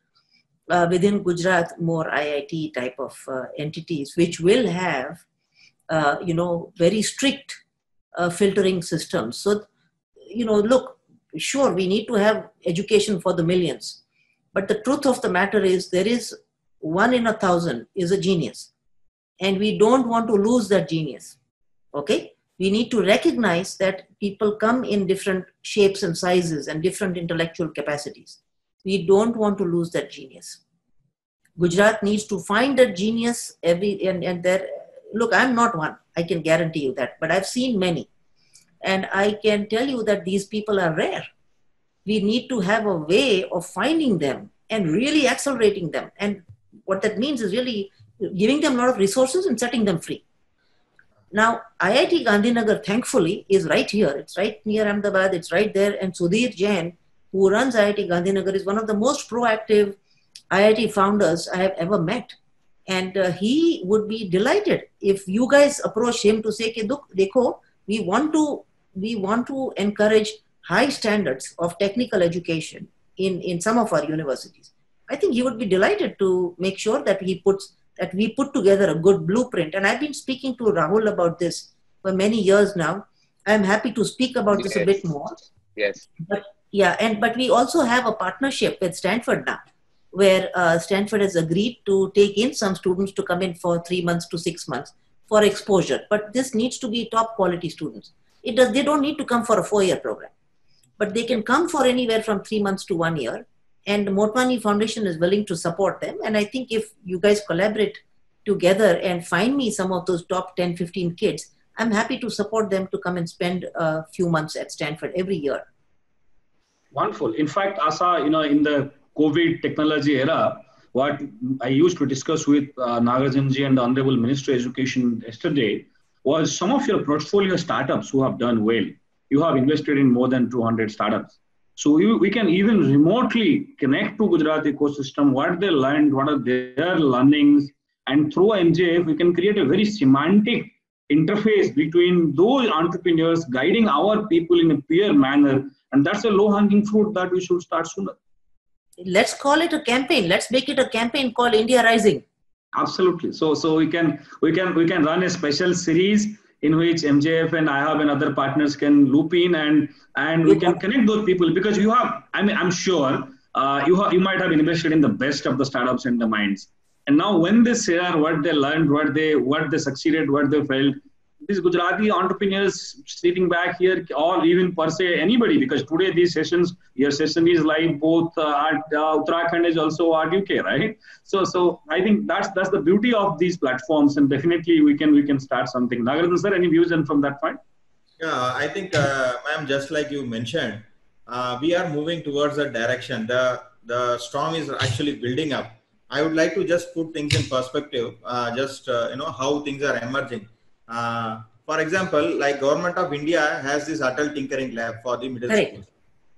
within Gujarat more IIT type of entities which will have, very strict filtering systems. So, look, sure, we need to have education for the millions. But the truth of the matter is there is 1 in 1,000 is a genius. And we don't want to lose that genius. Okay? We need to recognize that people come in different shapes and sizes and different intellectual capacities. We don't want to lose that genius. Gujarat needs to find that genius look, I'm not one. I can guarantee you that. But I've seen many. And I can tell you that these people are rare. We need to have a way of finding them and really accelerating them. And what that means is really giving them a lot of resources and setting them free. Now, IIT Gandhinagar, thankfully, is right here. It's right near Ahmedabad. It's right there. And Sudhir Jain, who runs IIT Gandhinagar, is one of the most proactive IIT founders I have ever met. And he would be delighted if you guys approach him to say, Dekho, we want to encourage high standards of technical education in some of our universities. I think he would be delighted to make sure that we put together a good blueprint. And I've been speaking to Rahul about this for many years now. I'm happy to speak about this a bit more. Yes. But we also have a partnership with Stanford now, where Stanford has agreed to take in some students to come in for 3 months to 6 months for exposure. But this needs to be top quality students. They don't need to come for a 4-year program, but they can come for anywhere from 3 months to 1 year. And Motwani Foundation is willing to support them. And I think if you guys collaborate together and find me some of those top 10, 15 kids, I'm happy to support them to come and spend a few months at Stanford every year. Wonderful. In fact, Asha, in the COVID technology era, what I used to discuss with Nagarajan ji and the Honorable Minister of Education yesterday was some of your portfolio startups who have done well. You have invested in more than 200 startups. So we can even remotely connect to Gujarat ecosystem, what they learned, what are their learnings, and through MJF, we can create a very semantic interface between those entrepreneurs guiding our people in a peer manner. And that's a low-hanging fruit that we should start sooner. Let's call it a campaign. Let's make it a campaign called India Rising. Absolutely. So we can run a special series in which MJF and iHub and other partners can loop in and we can connect those people, because I'm sure you might have invested in the best of the startups and the minds. And now when they share what they learned, what they succeeded, what they felt, these Gujarati entrepreneurs sitting back here, or even per se anybody, because today your session is live both at Uttarakhand is also at UK, right? So I think that's the beauty of these platforms, and definitely we can start something. Nagarajan sir, any views and from that point? Yeah, I think, ma'am, just like you mentioned, we are moving towards that direction. The storm is actually building up. I would like to just put things in perspective, how things are emerging. For example, like Government of India has this Atal Tinkering Lab for the middle schools.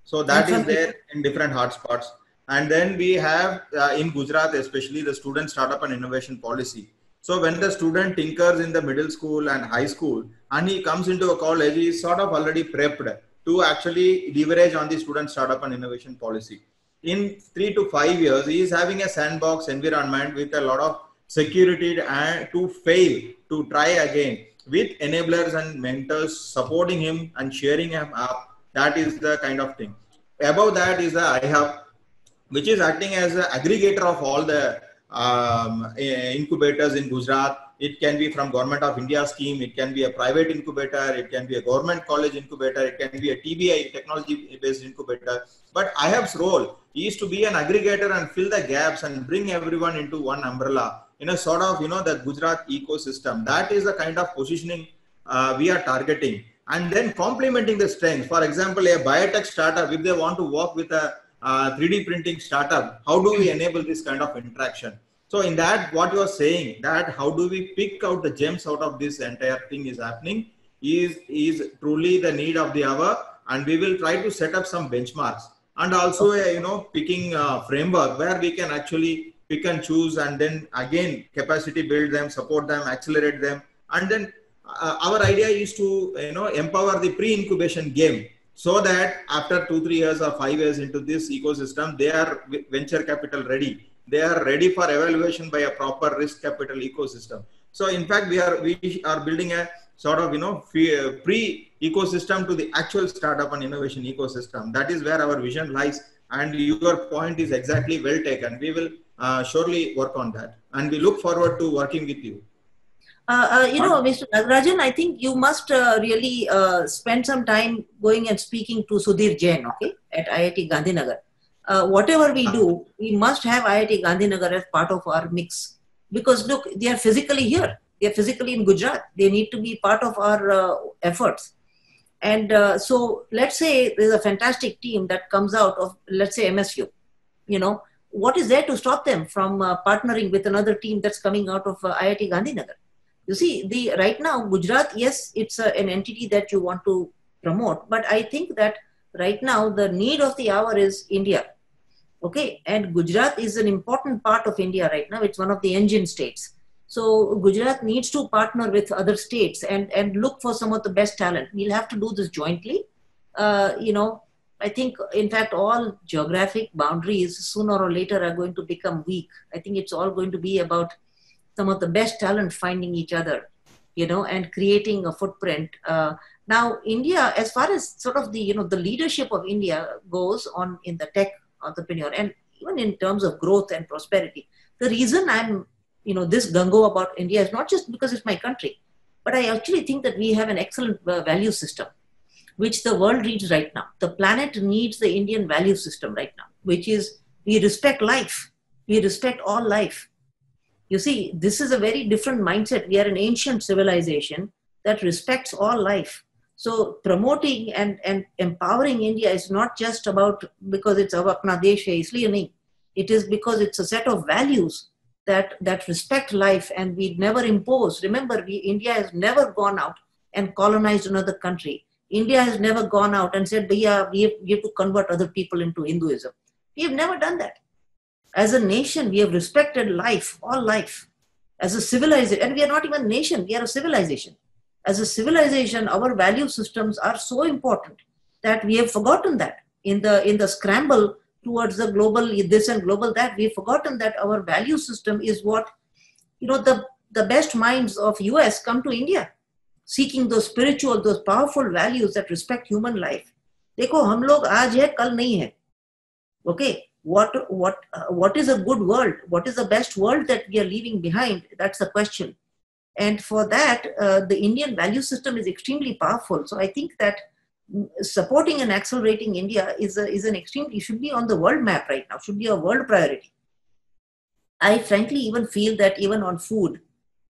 So that is there in different hotspots. And then we have in Gujarat, especially the Student Startup and Innovation Policy. So when the student tinkers in the middle school and high school and he comes into a college, he is sort of already prepped to actually leverage on the student startup and innovation policy. In 3 to 5 years, he is having a sandbox environment with a lot of security and to fail, to try again, with enablers and mentors supporting him and cheering him up. That is the kind of thing. Above that is the iHub, which is acting as an aggregator of all the incubators in Gujarat. It can be from Government of India scheme, it can be a private incubator, it can be a government college incubator, it can be a TBI, technology-based incubator. But iHub's role is to be an aggregator and fill the gaps and bring everyone into one umbrella in a sort of, the Gujarat ecosystem. That is the kind of positioning we are targeting. And then complementing the strengths. For example, a biotech startup, if they want to work with a 3D printing startup, how do we enable this kind of interaction? So in that, what you are saying, that how do we pick out the gems out of this entire thing is happening, is truly the need of the hour. And we will try to set up some benchmarks and also picking framework where we can actually pick and choose, and then again capacity build them, support them, accelerate them. And then our idea is to empower the pre-incubation game, so that after 2-3 years or 5 years into this ecosystem, they are venture capital ready. They are ready for evaluation by a proper risk capital ecosystem. So in fact, we are building a sort of pre-ecosystem to the actual startup and innovation ecosystem. That is where our vision lies. And your point is exactly well taken. We will surely work on that, and we look forward to working with you. Mr. Nagarajan, I think you must really spend some time going and speaking to Sudhir Jain, okay, at IIT Gandhinagar. Whatever we do, we must have IIT Gandhinagar as part of our mix. Because look, they are physically here. They are physically in Gujarat. They need to be part of our efforts. And so let's say there's a fantastic team that comes out of, let's say, MSU. What is there to stop them from partnering with another team that's coming out of IIT Gandhinagar? You see, right now, Gujarat, yes, it's an entity that you want to promote, but I think that right now the need of the hour is India. Okay, and Gujarat is an important part of India right now. It's one of the engine states. So Gujarat needs to partner with other states and look for some of the best talent. We'll have to do this jointly. I think, in fact, all geographic boundaries sooner or later are going to become weak. I think it's all going to be about some of the best talent finding each other, and creating a footprint. Now, India, as far as sort of the leadership of India goes on in the tech entrepreneur, and even in terms of growth and prosperity, the reason I'm, this gung-ho about India is not just because it's my country, but I actually think that we have an excellent value system, which the world needs right now. The planet needs the Indian value system right now, which is we respect life. We respect all life. You see, this is a very different mindset. We are an ancient civilization that respects all life. So promoting and empowering India is not just about because it's apna desh hai, isliye nahi. It is because it's a set of values that respect life, and we never impose. Remember, India has never gone out and colonized another country. India has never gone out and said, Bhaiya, we have to convert other people into Hinduism. We have never done that. As a nation, we have respected life, all life. As a civilization, and we are not even a nation, we are a civilization. As a civilization, our value systems are so important that we have forgotten that. In the scramble towards the global this and global that, we have forgotten that our value system is what, the best minds of US come to India, seeking those spiritual, those powerful values that respect human life. Dekho, hum log aaj hai, kal nahi hai. Okay. What is a good world? What is the best world that we are leaving behind? That's the question. And for that, the Indian value system is extremely powerful. So I think that supporting and accelerating India is an extremely, should be on the world map right now, should be a world priority. I frankly even feel that even on food,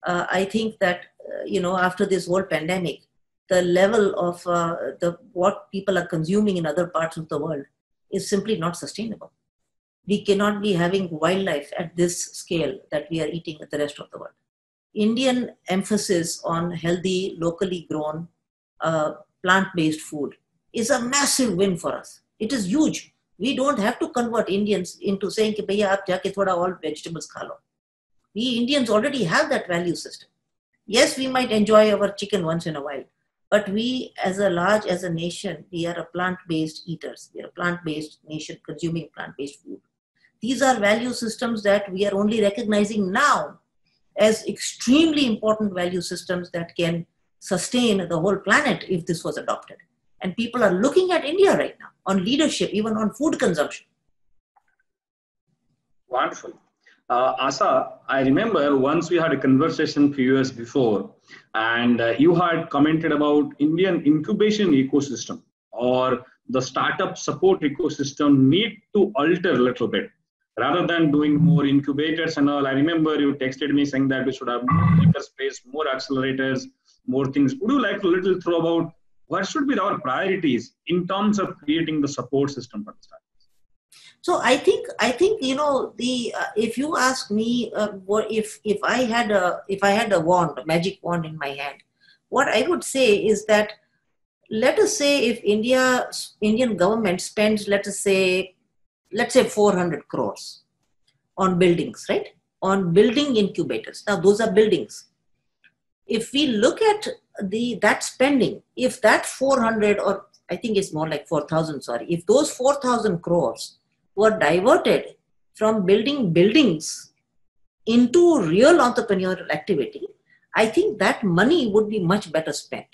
I think that, after this whole pandemic, the level of what people are consuming in other parts of the world is simply not sustainable. We cannot be having wildlife at this scale that we are eating at the rest of the world. Indian emphasis on healthy, locally grown, plant-based food is a massive win for us. It is huge. We don't have to convert Indians into saying, "Bhaiya, aap jaake thoda all vegetables kha lo." We Indians already have that value system. Yes, we might enjoy our chicken once in a while, but we as a nation, we are a plant-based eaters. We are a plant-based nation consuming plant-based food. These are value systems that we are only recognizing now as extremely important value systems that can sustain the whole planet if this was adopted. And people are looking at India right now on leadership, even on food consumption. Wonderful. Asha, I remember once we had a conversation a few years before, and you had commented about Indian incubation ecosystem or the startup support ecosystem need to alter a little bit. Rather than doing more incubators and all, I remember you texted me saying that we should have more makerspace, more accelerators, more things. Would you like to little throw about what should be our priorities in terms of creating the support system for the startups? So I think if you ask me if I had a wand, a magic wand in my hand, what I would say is that, let us say if Indian government spends let's say 400 crores on buildings, right? On building incubators. Now those are buildings. If we look at that spending, if that 400, or I think it's more like 4,000, sorry, if those 4,000 crores were diverted from building buildings into real entrepreneurial activity, I think that money would be much better spent.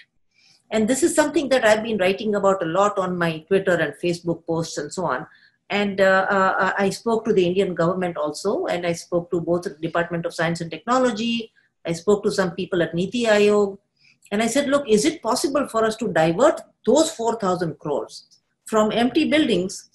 And this is something that I've been writing about a lot on my Twitter and Facebook posts and so on. And I spoke to the Indian government also, and I spoke to both the Department of Science and Technology. I spoke to some people at Niti Aayog. And I said, look, is it possible for us to divert those 4,000 crores from empty buildings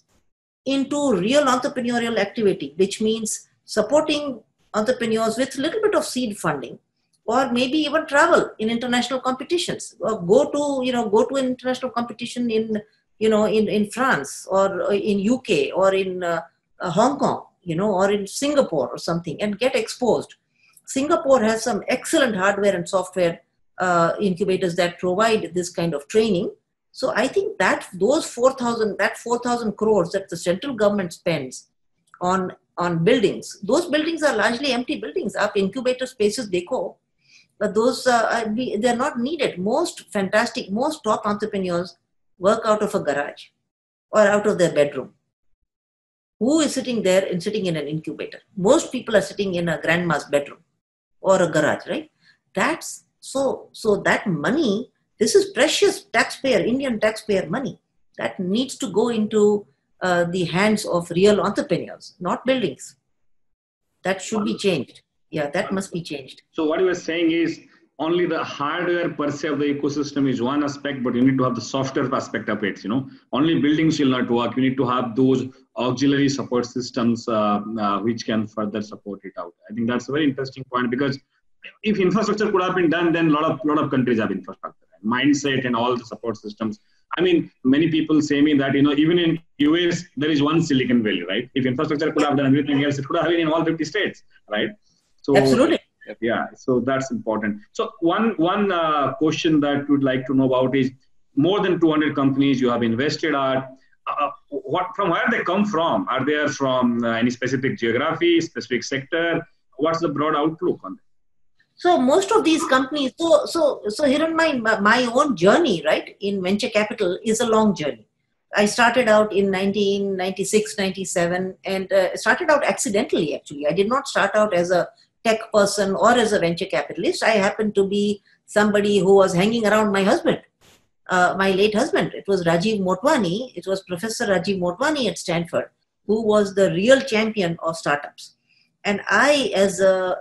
into real entrepreneurial activity, which means supporting entrepreneurs with a little bit of seed funding, or maybe even travel in international competitions, or go to an international competition in France or in UK or in Hong Kong, or in Singapore or something, and get exposed. Singapore has some excellent hardware and software incubators that provide this kind of training. So I think that those 4,000 crores that the central government spends on buildings, those buildings are largely empty buildings. Up incubator spaces, dekho, but those they're not needed. Most top entrepreneurs work out of a garage or out of their bedroom. Who is sitting there and sitting in an incubator? Most people are sitting in a grandma's bedroom or a garage, right? That's so that money. This is precious Indian taxpayer money that needs to go into the hands of real entrepreneurs, not buildings. That should be changed. Yeah, that must be changed. So what you were saying is only the hardware per se of the ecosystem is one aspect, but you need to have the software aspect of it. Only buildings will not work. You need to have those auxiliary support systems which can further support it out. I think that's a very interesting point, because if infrastructure could have been done, then a lot of countries have infrastructure, mindset, and all the support systems. I mean, many people say me that even in US there is one Silicon Valley, right? If infrastructure could have done everything else, it could have been in all 50 states, right? So absolutely. Yeah, so that's important. So one question that we'd like to know about is, more than 200 companies you have invested at. From where they come from? Are they from any specific geography, specific sector? What's the broad outlook on that? So most of these companies, so Hiranmay, my own journey, right, in venture capital is a long journey. I started out in 1996, 97, and started out accidentally, actually. I did not start out as a tech person or as a venture capitalist. I happened to be somebody who was hanging around my husband, my late husband. It was Rajiv Motwani. It was Professor Rajiv Motwani at Stanford, who was the real champion of startups. And I, as a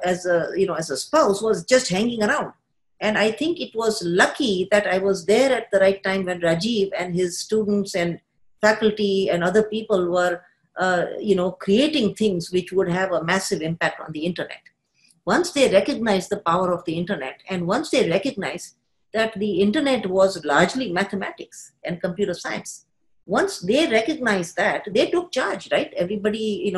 spouse, was just hanging around. And I think it was lucky that I was there at the right time when Rajiv and his students and faculty and other people were, creating things which would have a massive impact on the internet. Once they recognized the power of the internet, and once they recognized that the internet was largely mathematics and computer science, once they recognized that, they took charge, right? Everybody,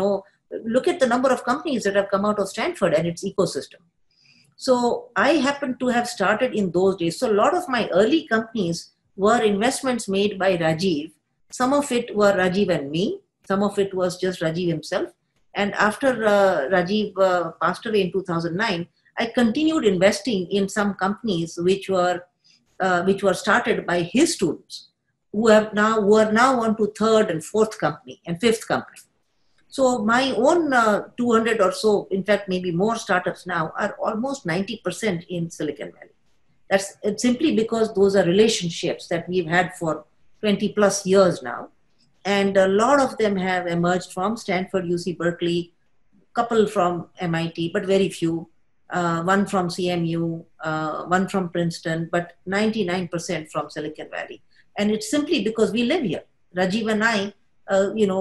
look at the number of companies that have come out of Stanford and its ecosystem. So I happened to have started in those days. So a lot of my early companies were investments made by Rajiv. Some of it were Rajiv and me. Some of it was just Rajiv himself. And after Rajiv passed away in 2009, I continued investing in some companies which were started by his students, who are now on to third and fourth company and fifth company. So my own 200 or so, in fact, maybe more startups now are almost 90% in Silicon Valley. That's simply because those are relationships that we've had for 20 plus years now. And a lot of them have emerged from Stanford, UC Berkeley, couple from MIT, but very few, one from CMU, one from Princeton, but 99% from Silicon Valley. And it's simply because we live here. Rajiv and I,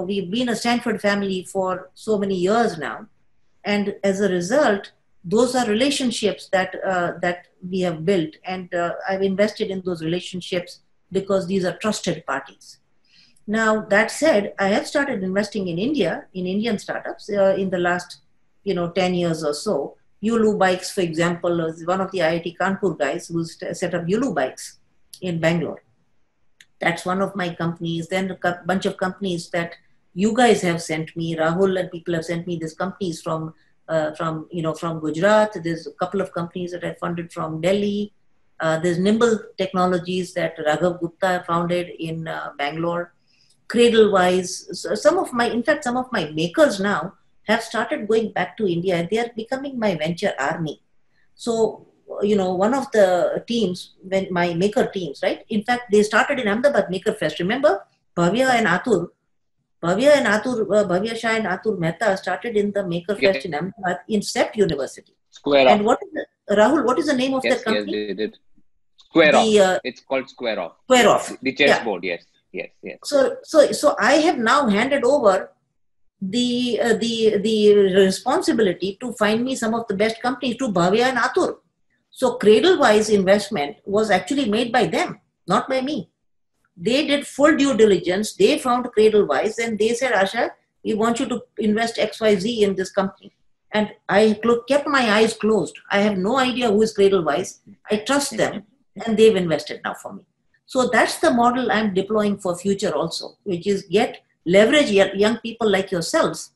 we've been a Stanford family for so many years now. And as a result, those are relationships that we have built. And I've invested in those relationships because these are trusted parties. Now, that said, I have started investing in India, in Indian startups in the last, 10 years or so. Yulu Bikes, for example, is one of the IIT Kanpur guys who's set up Yulu Bikes in Bangalore. That's one of my companies. Then a bunch of companies that you guys have sent me, Rahul and people have sent me these companies from Gujarat. There's a couple of companies that I funded from Delhi. There's Nimble Technologies that Raghav Gupta founded in Bangalore. Cradlewise, some of my makers now have started going back to India, and they are becoming my venture army. So, one of the teams, when my maker teams, right? In fact, they started in Ahmedabad Maker Fest. Remember, Bhavya Shah and Atur Mehta started in the Maker Fest in Ahmedabad in SEPT University. Square and Off. Rahul, what is the name of that company? Yes, they did. Square Off. It's called Square Off. Square Off. The chessboard, yes. So I have now handed over the responsibility to find me some of the best companies to Bhavya and Atur. So Cradlewise investment was actually made by them, not by me. They did full due diligence. They found Cradlewise and they said, Asha, we want you to invest XYZ in this company. And I kept my eyes closed. I have no idea who is Cradlewise. I trust them and they've invested now for me. So that's the model I'm deploying for future also, which is leverage young people like yourselves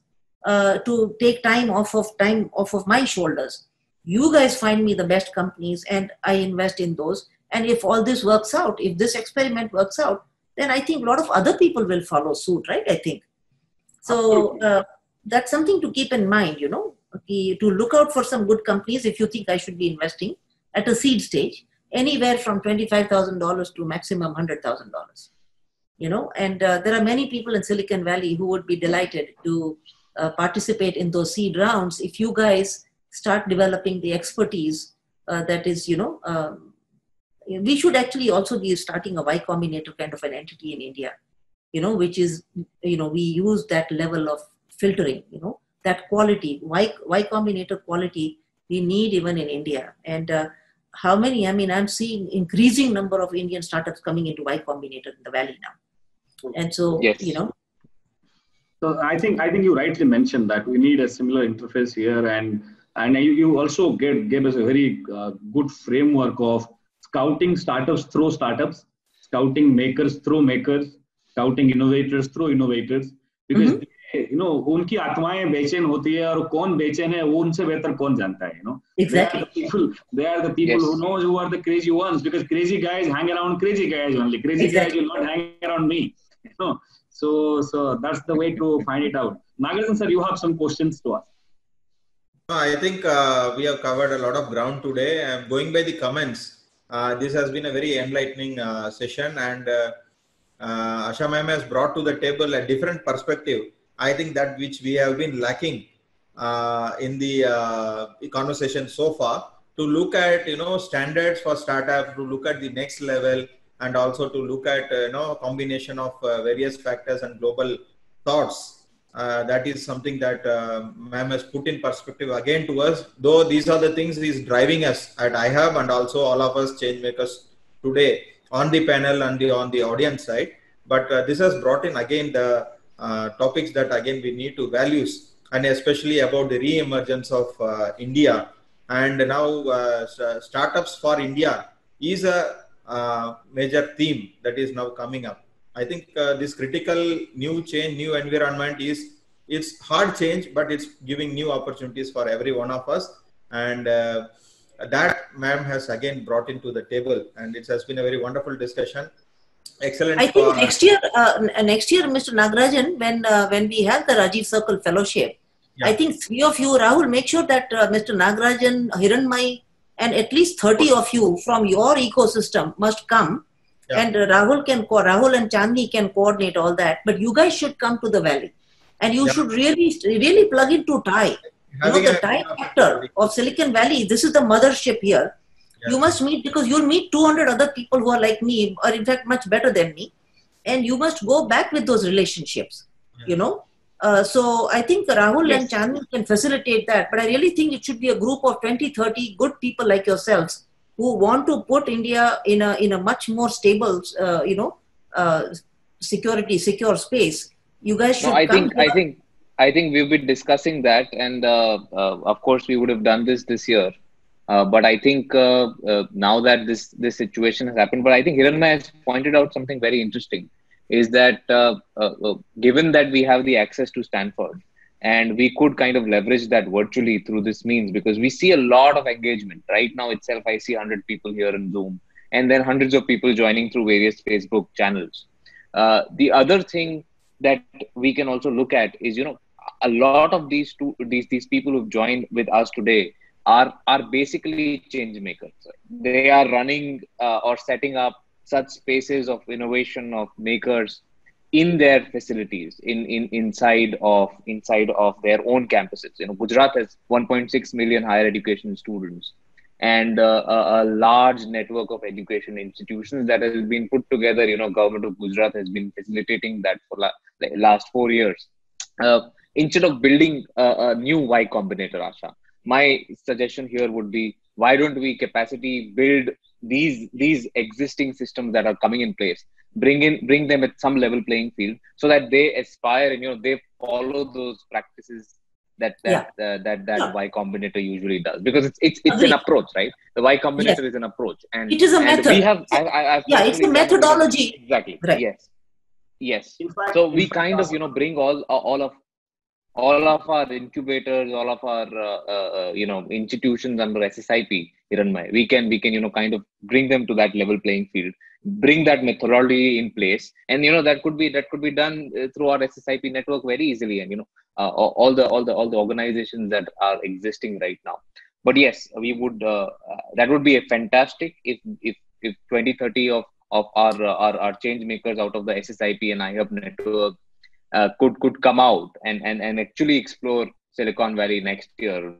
to take time off of my shoulders. You guys find me the best companies and I invest in those. And if all this works out, if this experiment works out, then I think a lot of other people will follow suit, right? I think. So that's something to keep in mind, to look out for some good companies if you think I should be investing at a seed stage, anywhere from $25,000 to maximum $100,000. And there are many people in Silicon Valley who would be delighted to participate in those seed rounds if you guys start developing the expertise that is, we should actually also be starting a Y Combinator kind of an entity in India, which is, we use that level of filtering, that quality, Y Combinator quality we need even in India. And how many, I'm seeing increasing number of Indian startups coming into Y Combinator in the Valley now. And so, yes. So I think you rightly mentioned that we need a similar interface here, and you also gave us a very good framework of scouting startups through startups, scouting makers through makers, scouting innovators through innovators, because उनकी आत्माएं बेचैन होती है और कौन बेचैन है वो उनसे बेहतर कौन जानता है, Exactly. They are the people who knows who are the crazy ones, because crazy guys hang around crazy guys only. Crazy guys will not hang around me. So that's the way to find it out. Nagarajan sir, you have some questions to ask. I think we have covered a lot of ground today. I'm going by the comments. This has been a very enlightening session, and Asha ma'am has brought to the table a different perspective. I think that which we have been lacking in the conversation so far, to look at standards for startup, to look at the next level, and also to look at combination of various factors and global thoughts. That is something that ma'am has put in perspective again to us. Though these are the things is driving us at iHub and also all of us change makers today on the panel and on the audience side. But this has brought in again the topics that again we need to values, and especially about the re-emergence of India. And now startups for India is a major theme that is now coming up. I think this critical new change, new environment is it's hard change, but it's giving new opportunities for every one of us. And that ma'am has again brought into the table, and it has been a very wonderful discussion. Excellent. I think next year, Mr. Nagarajan, when we have the Rajiv Circle Fellowship, I think 3 of you, Rahul, make sure that Mr. Nagarajan, Hiranmay, and at least 30 of you from your ecosystem must come. And Rahul and Chandni can coordinate all that. But you guys should come to the valley, and you should really plug into TIE. You know, the TIE factor of Silicon Valley. This is the mothership here. You must meet, because you'll meet 200 other people who are like me, or in fact much better than me, and you must go back with those relationships. You know. So I think Rahul and Chandni can facilitate that. But I really think it should be a group of 20, 30 good people like yourselves who want to put India in a much more stable, secure space. You guys should. I think we've been discussing that, and of course we would have done this year. But I think now that this situation has happened, but I think Hiranmay has pointed out something very interesting, is that given that we have the access to Stanford, and we could kind of leverage that virtually through this means, because we see a lot of engagement. Right now itself, I see 100 people here in Zoom, and then hundreds of people joining through various Facebook channels. The other thing that we can also look at is, a lot of these people who've joined with us today are basically change makers. They are running or setting up such spaces of innovation, of makers in their facilities, inside of their own campuses. Gujarat has 1.6 million higher education students, and a large network of education institutions that has been put together. Government of Gujarat has been facilitating that for last 4 years. Instead of building a new Y Combinator, Asha, my suggestion here would be, why don't we capacity build these existing systems that are coming in place, bring them at some level playing field, so that they aspire and they follow those practices that Y Combinator usually does, because it's an approach, right? The Y Combinator is an approach, and it is a method. We have it's a methodology. Exactly. Right. Yes. So we kind of bring all of our incubators, all of our institutions under SSIP, Hiranmay. We can kind of bring them to that level playing field, bring that methodology in place, and that could be done through our SSIP network very easily, and all the organizations that are existing right now. But yes, we would that would be a fantastic if 20-30 of our change makers out of the SSIP and iHub network could come out and actually explore Silicon Valley next year.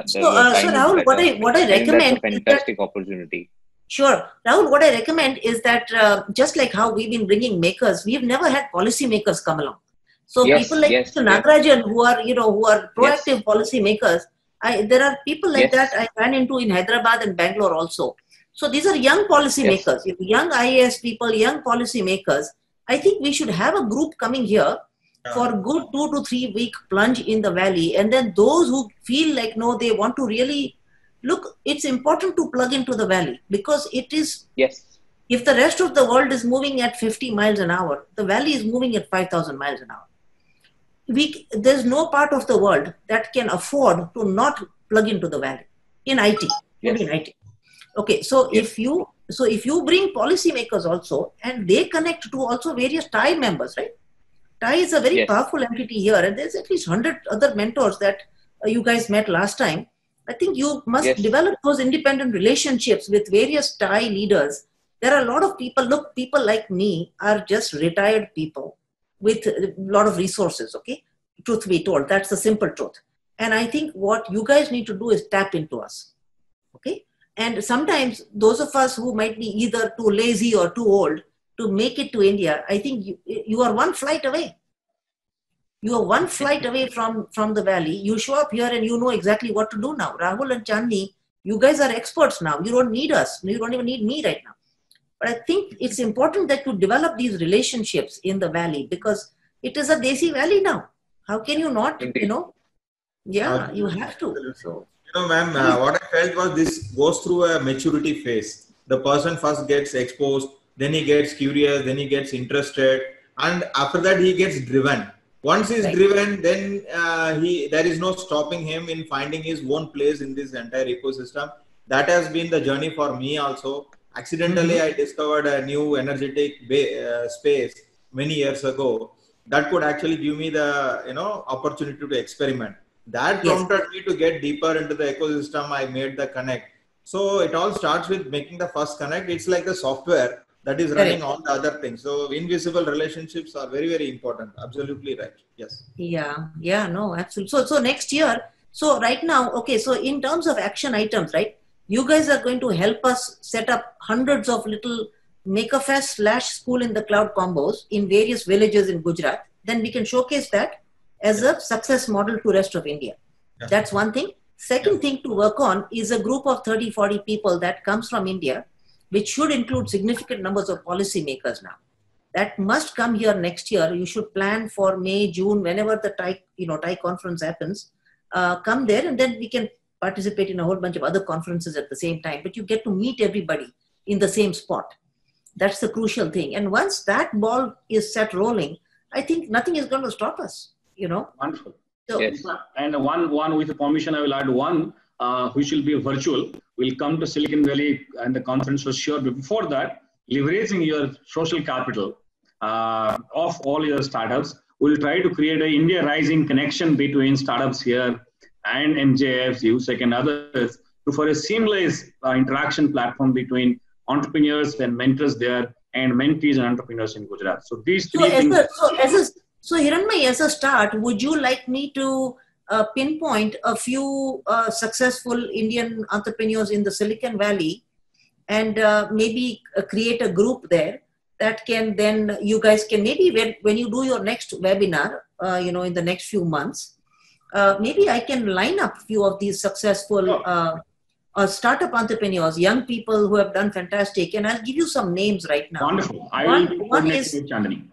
So Rahul, what I recommend, that's a fantastic opportunity. Sure, Rahul, what I recommend is that just like how we've been bringing makers, we've never had policy makers come along. So people like Mr. Nagarajan, who are proactive policy makers. There are people like that I ran into in Hyderabad and Bangalore also. So these are young policy makers, young IAS people, young policy makers. I think we should have a group coming here for a good 2 to 3 week plunge in the valley. And then those who feel like, no, they want to really look, it's important to plug into the valley, because it is, if the rest of the world is moving at 50 miles an hour, the valley is moving at 5,000 miles an hour. There's no part of the world that can afford to not plug into the valley in IT. In IT. Okay, so if you bring policymakers also, and they connect to also various TIE members, right? TIE is a very powerful entity here, and there's at least 100 other mentors that you guys met last time. I think you must develop those independent relationships with various TIE leaders. There are a lot of people, look, people like me are just retired people with a lot of resources, okay? Truth be told, that's the simple truth. And I think what you guys need to do is tap into us, okay? And sometimes those of us who might be either too lazy or too old to make it to India, I think you are one flight away. You are one flight away from the valley. You show up here and you know exactly what to do now. Rahul and Chandni, you guys are experts now. You don't need us. You don't even need me right now. But I think it's important that you develop these relationships in the valley, because it is a Desi valley now. How can you not, you have to. So. Ma'am, what I felt was this goes through a maturity phase. The person first gets exposed, then he gets curious, then he gets interested, and after that he gets driven. Once he's driven, then there is no stopping him in finding his own place in this entire ecosystem. That has been the journey for me also. Accidentally, I discovered a new energetic space many years ago that could actually give me the opportunity to experiment. That prompted me to get deeper into the ecosystem. I made the connect. So it all starts with making the first connect. It's like the software that is running all the other things. So invisible relationships are very, very important. Absolutely right. Yes. Yeah, no, absolutely. So next year, so right now, okay, so in terms of action items, right, you guys are going to help us set up hundreds of little Makerfest/School in the Cloud combos in various villages in Gujarat. Then we can showcase that as a success model to rest of India. Yeah. That's one thing. Second thing to work on is a group of 30, 40 people that comes from India, which should include significant numbers of policymakers now. That must come here next year. You should plan for May, June, whenever the TIE conference happens. Come there, and then we can participate in a whole bunch of other conferences at the same time. But you get to meet everybody in the same spot. That's the crucial thing. And once that ball is set rolling, I think nothing is going to stop us. Wonderful. So, and one with the permission, I will add one, which will be virtual. We'll come to Silicon Valley and the conference for sure. But before that, leveraging your social capital of all your startups, we'll try to create an India Rising connection between startups here and MJFs, USEC and others for a seamless interaction platform between entrepreneurs and mentors there and mentees and entrepreneurs in Gujarat. So these three things. So Hiranmay, as a start, would you like me to pinpoint a few successful Indian entrepreneurs in the Silicon Valley and maybe create a group there that can then, you guys can maybe when you do your next webinar, in the next few months, maybe I can line up a few of these successful startup entrepreneurs, young people who have done fantastic, and I'll give you some names right now. Wonderful. I will be coordinating with Chandani.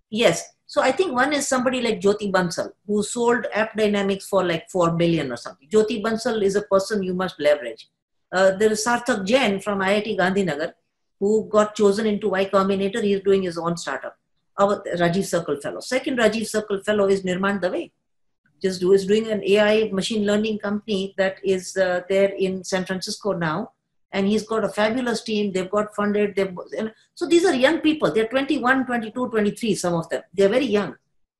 Yes. So I think one is somebody like Jyoti Bansal, who sold App Dynamics for like 4 billion or something. Jyoti Bansal is a person you must leverage. There is Sarthak Jain from IIT Gandhinagar, who got chosen into Y Combinator. He is doing his own startup. Our Rajiv Circle Fellow. Second Rajiv Circle Fellow is Nirman Dave. Is doing an AI machine learning company that is there in San Francisco now. And he's got a fabulous team. They've got funded. So these are young people. They're 21, 22, 23, some of them. They're very young,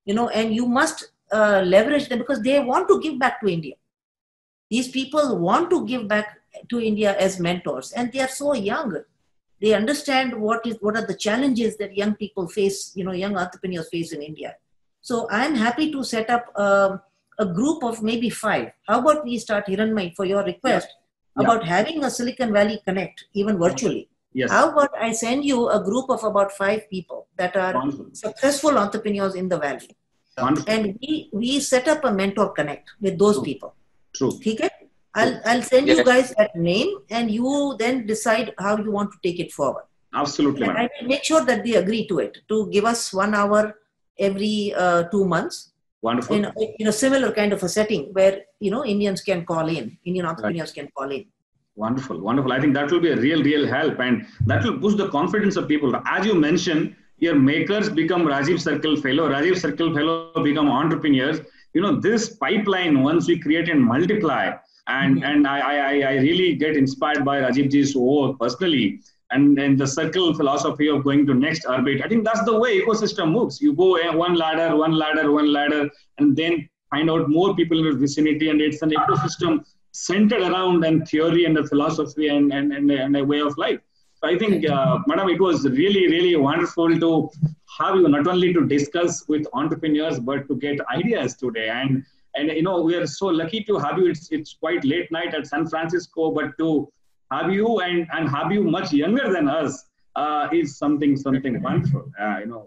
and you must leverage them because they want to give back to India. These people want to give back to India as mentors, and they are so young. They understand what are the challenges that young people face, young entrepreneurs face in India. So I'm happy to set up a group of maybe 5. How about we start, Hiranmay, for your request? About having a Silicon Valley Connect, even virtually. Yes. How about I send you a group of about 5 people that are successful entrepreneurs in the Valley. Wonderful. And we set up a mentor connect with those people. True. Okay? I'll send you guys that name and you then decide how you want to take it forward. Absolutely. And I will make sure that they agree to it, to give us 1 hour every 2 months. Wonderful. In a similar kind of a setting where, Indians can call in, Indian entrepreneurs can call in. Wonderful. Wonderful. I think that will be a real help, and that will boost the confidence of people. As you mentioned, your makers become Rajiv Circle Fellow. Rajiv Circle Fellow become entrepreneurs. This pipeline, once we create and multiply, and I really get inspired by Rajivji's work personally. And the circle philosophy of going to next orbit. I think that's the way ecosystem moves. You go one ladder, and then find out more people in the vicinity. And it's an ecosystem centered around and theory and the philosophy and a way of life. So I think, Madam, it was really wonderful to have you not only to discuss with entrepreneurs, but to get ideas today. And we are so lucky to have you. It's quite late night at San Francisco, but to have you and have you much younger than us is something wonderful.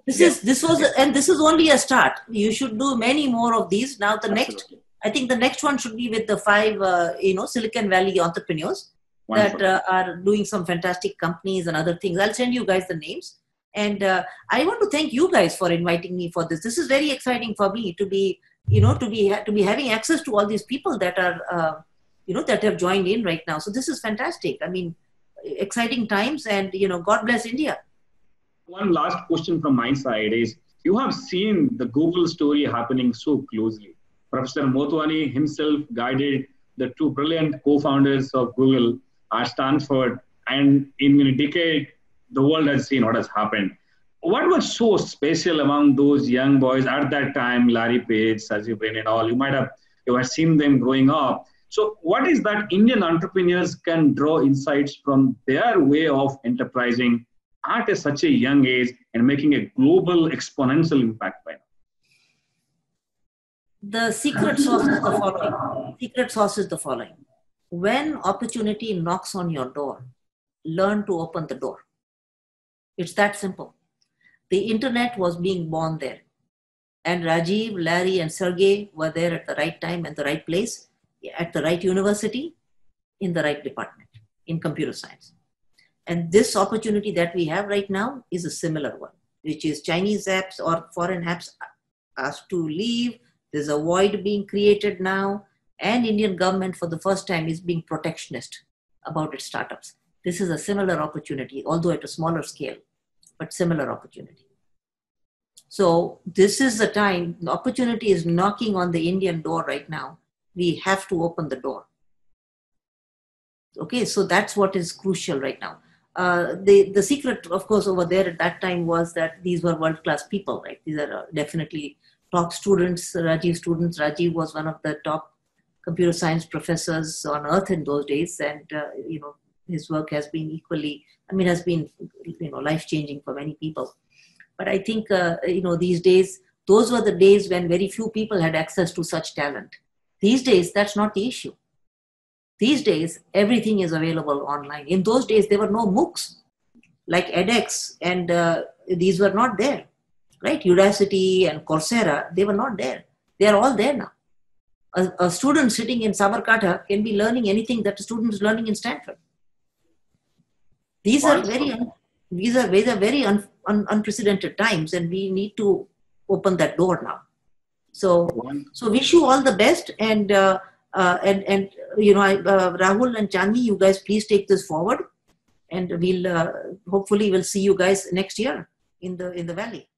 This is only a start. You should do many more of these. Now I think the next one should be with the 5 Silicon Valley entrepreneurs that are doing some fantastic companies and other things. I'll send you guys the names. And I want to thank you guys for inviting me for this. This is very exciting for me to be having access to all these people that are that have joined in right now. So this is fantastic. I mean, exciting times, and God bless India. One last question from my side is, you have seen the Google story happening so closely. Professor Motwani himself guided the two brilliant co-founders of Google at Stanford, and in a decade, the world has seen what has happened. What was so special among those young boys at that time, Larry Page, Sergey Brin and all? You have seen them growing up. So what is that Indian entrepreneurs can draw insights from their way of enterprising at such a young age and making a global exponential impact by now? The secret sauce is the following. Secret sauce is the following. When opportunity knocks on your door, learn to open the door. It's that simple. The internet was being born there. And Rajiv, Larry, and Sergey were there at the right time and the right place, at the right university, in the right department, in computer science. And this opportunity that we have right now is a similar one, which is Chinese apps or foreign apps asked to leave. There's a void being created now, and Indian government for the first time is being protectionist about its startups. This is a similar opportunity, although at a smaller scale, but similar opportunity. So this is the time, the opportunity is knocking on the Indian door right now. We have to open the door. Okay, so that's what is crucial right now. The secret, of course, over there at that time was that these were world-class people, right? These are definitely top students, Rajiv students. Rajiv was one of the top computer science professors on earth in those days. And, his work has been equally, has been, life-changing for many people. But I think, these days, those were the days when very few people had access to such talent. These days, that's not the issue. These days, everything is available online. In those days, there were no MOOCs like edX, and these were not there, right? Udacity and Coursera, they were not there. They are all there now. A student sitting in Sabarkantha can be learning anything that a student is learning in Stanford. These are very unprecedented times, and we need to open that door now. So wish you all the best, and Rahul and Chandni, you guys please take this forward, and we'll hopefully we'll see you guys next year in the valley.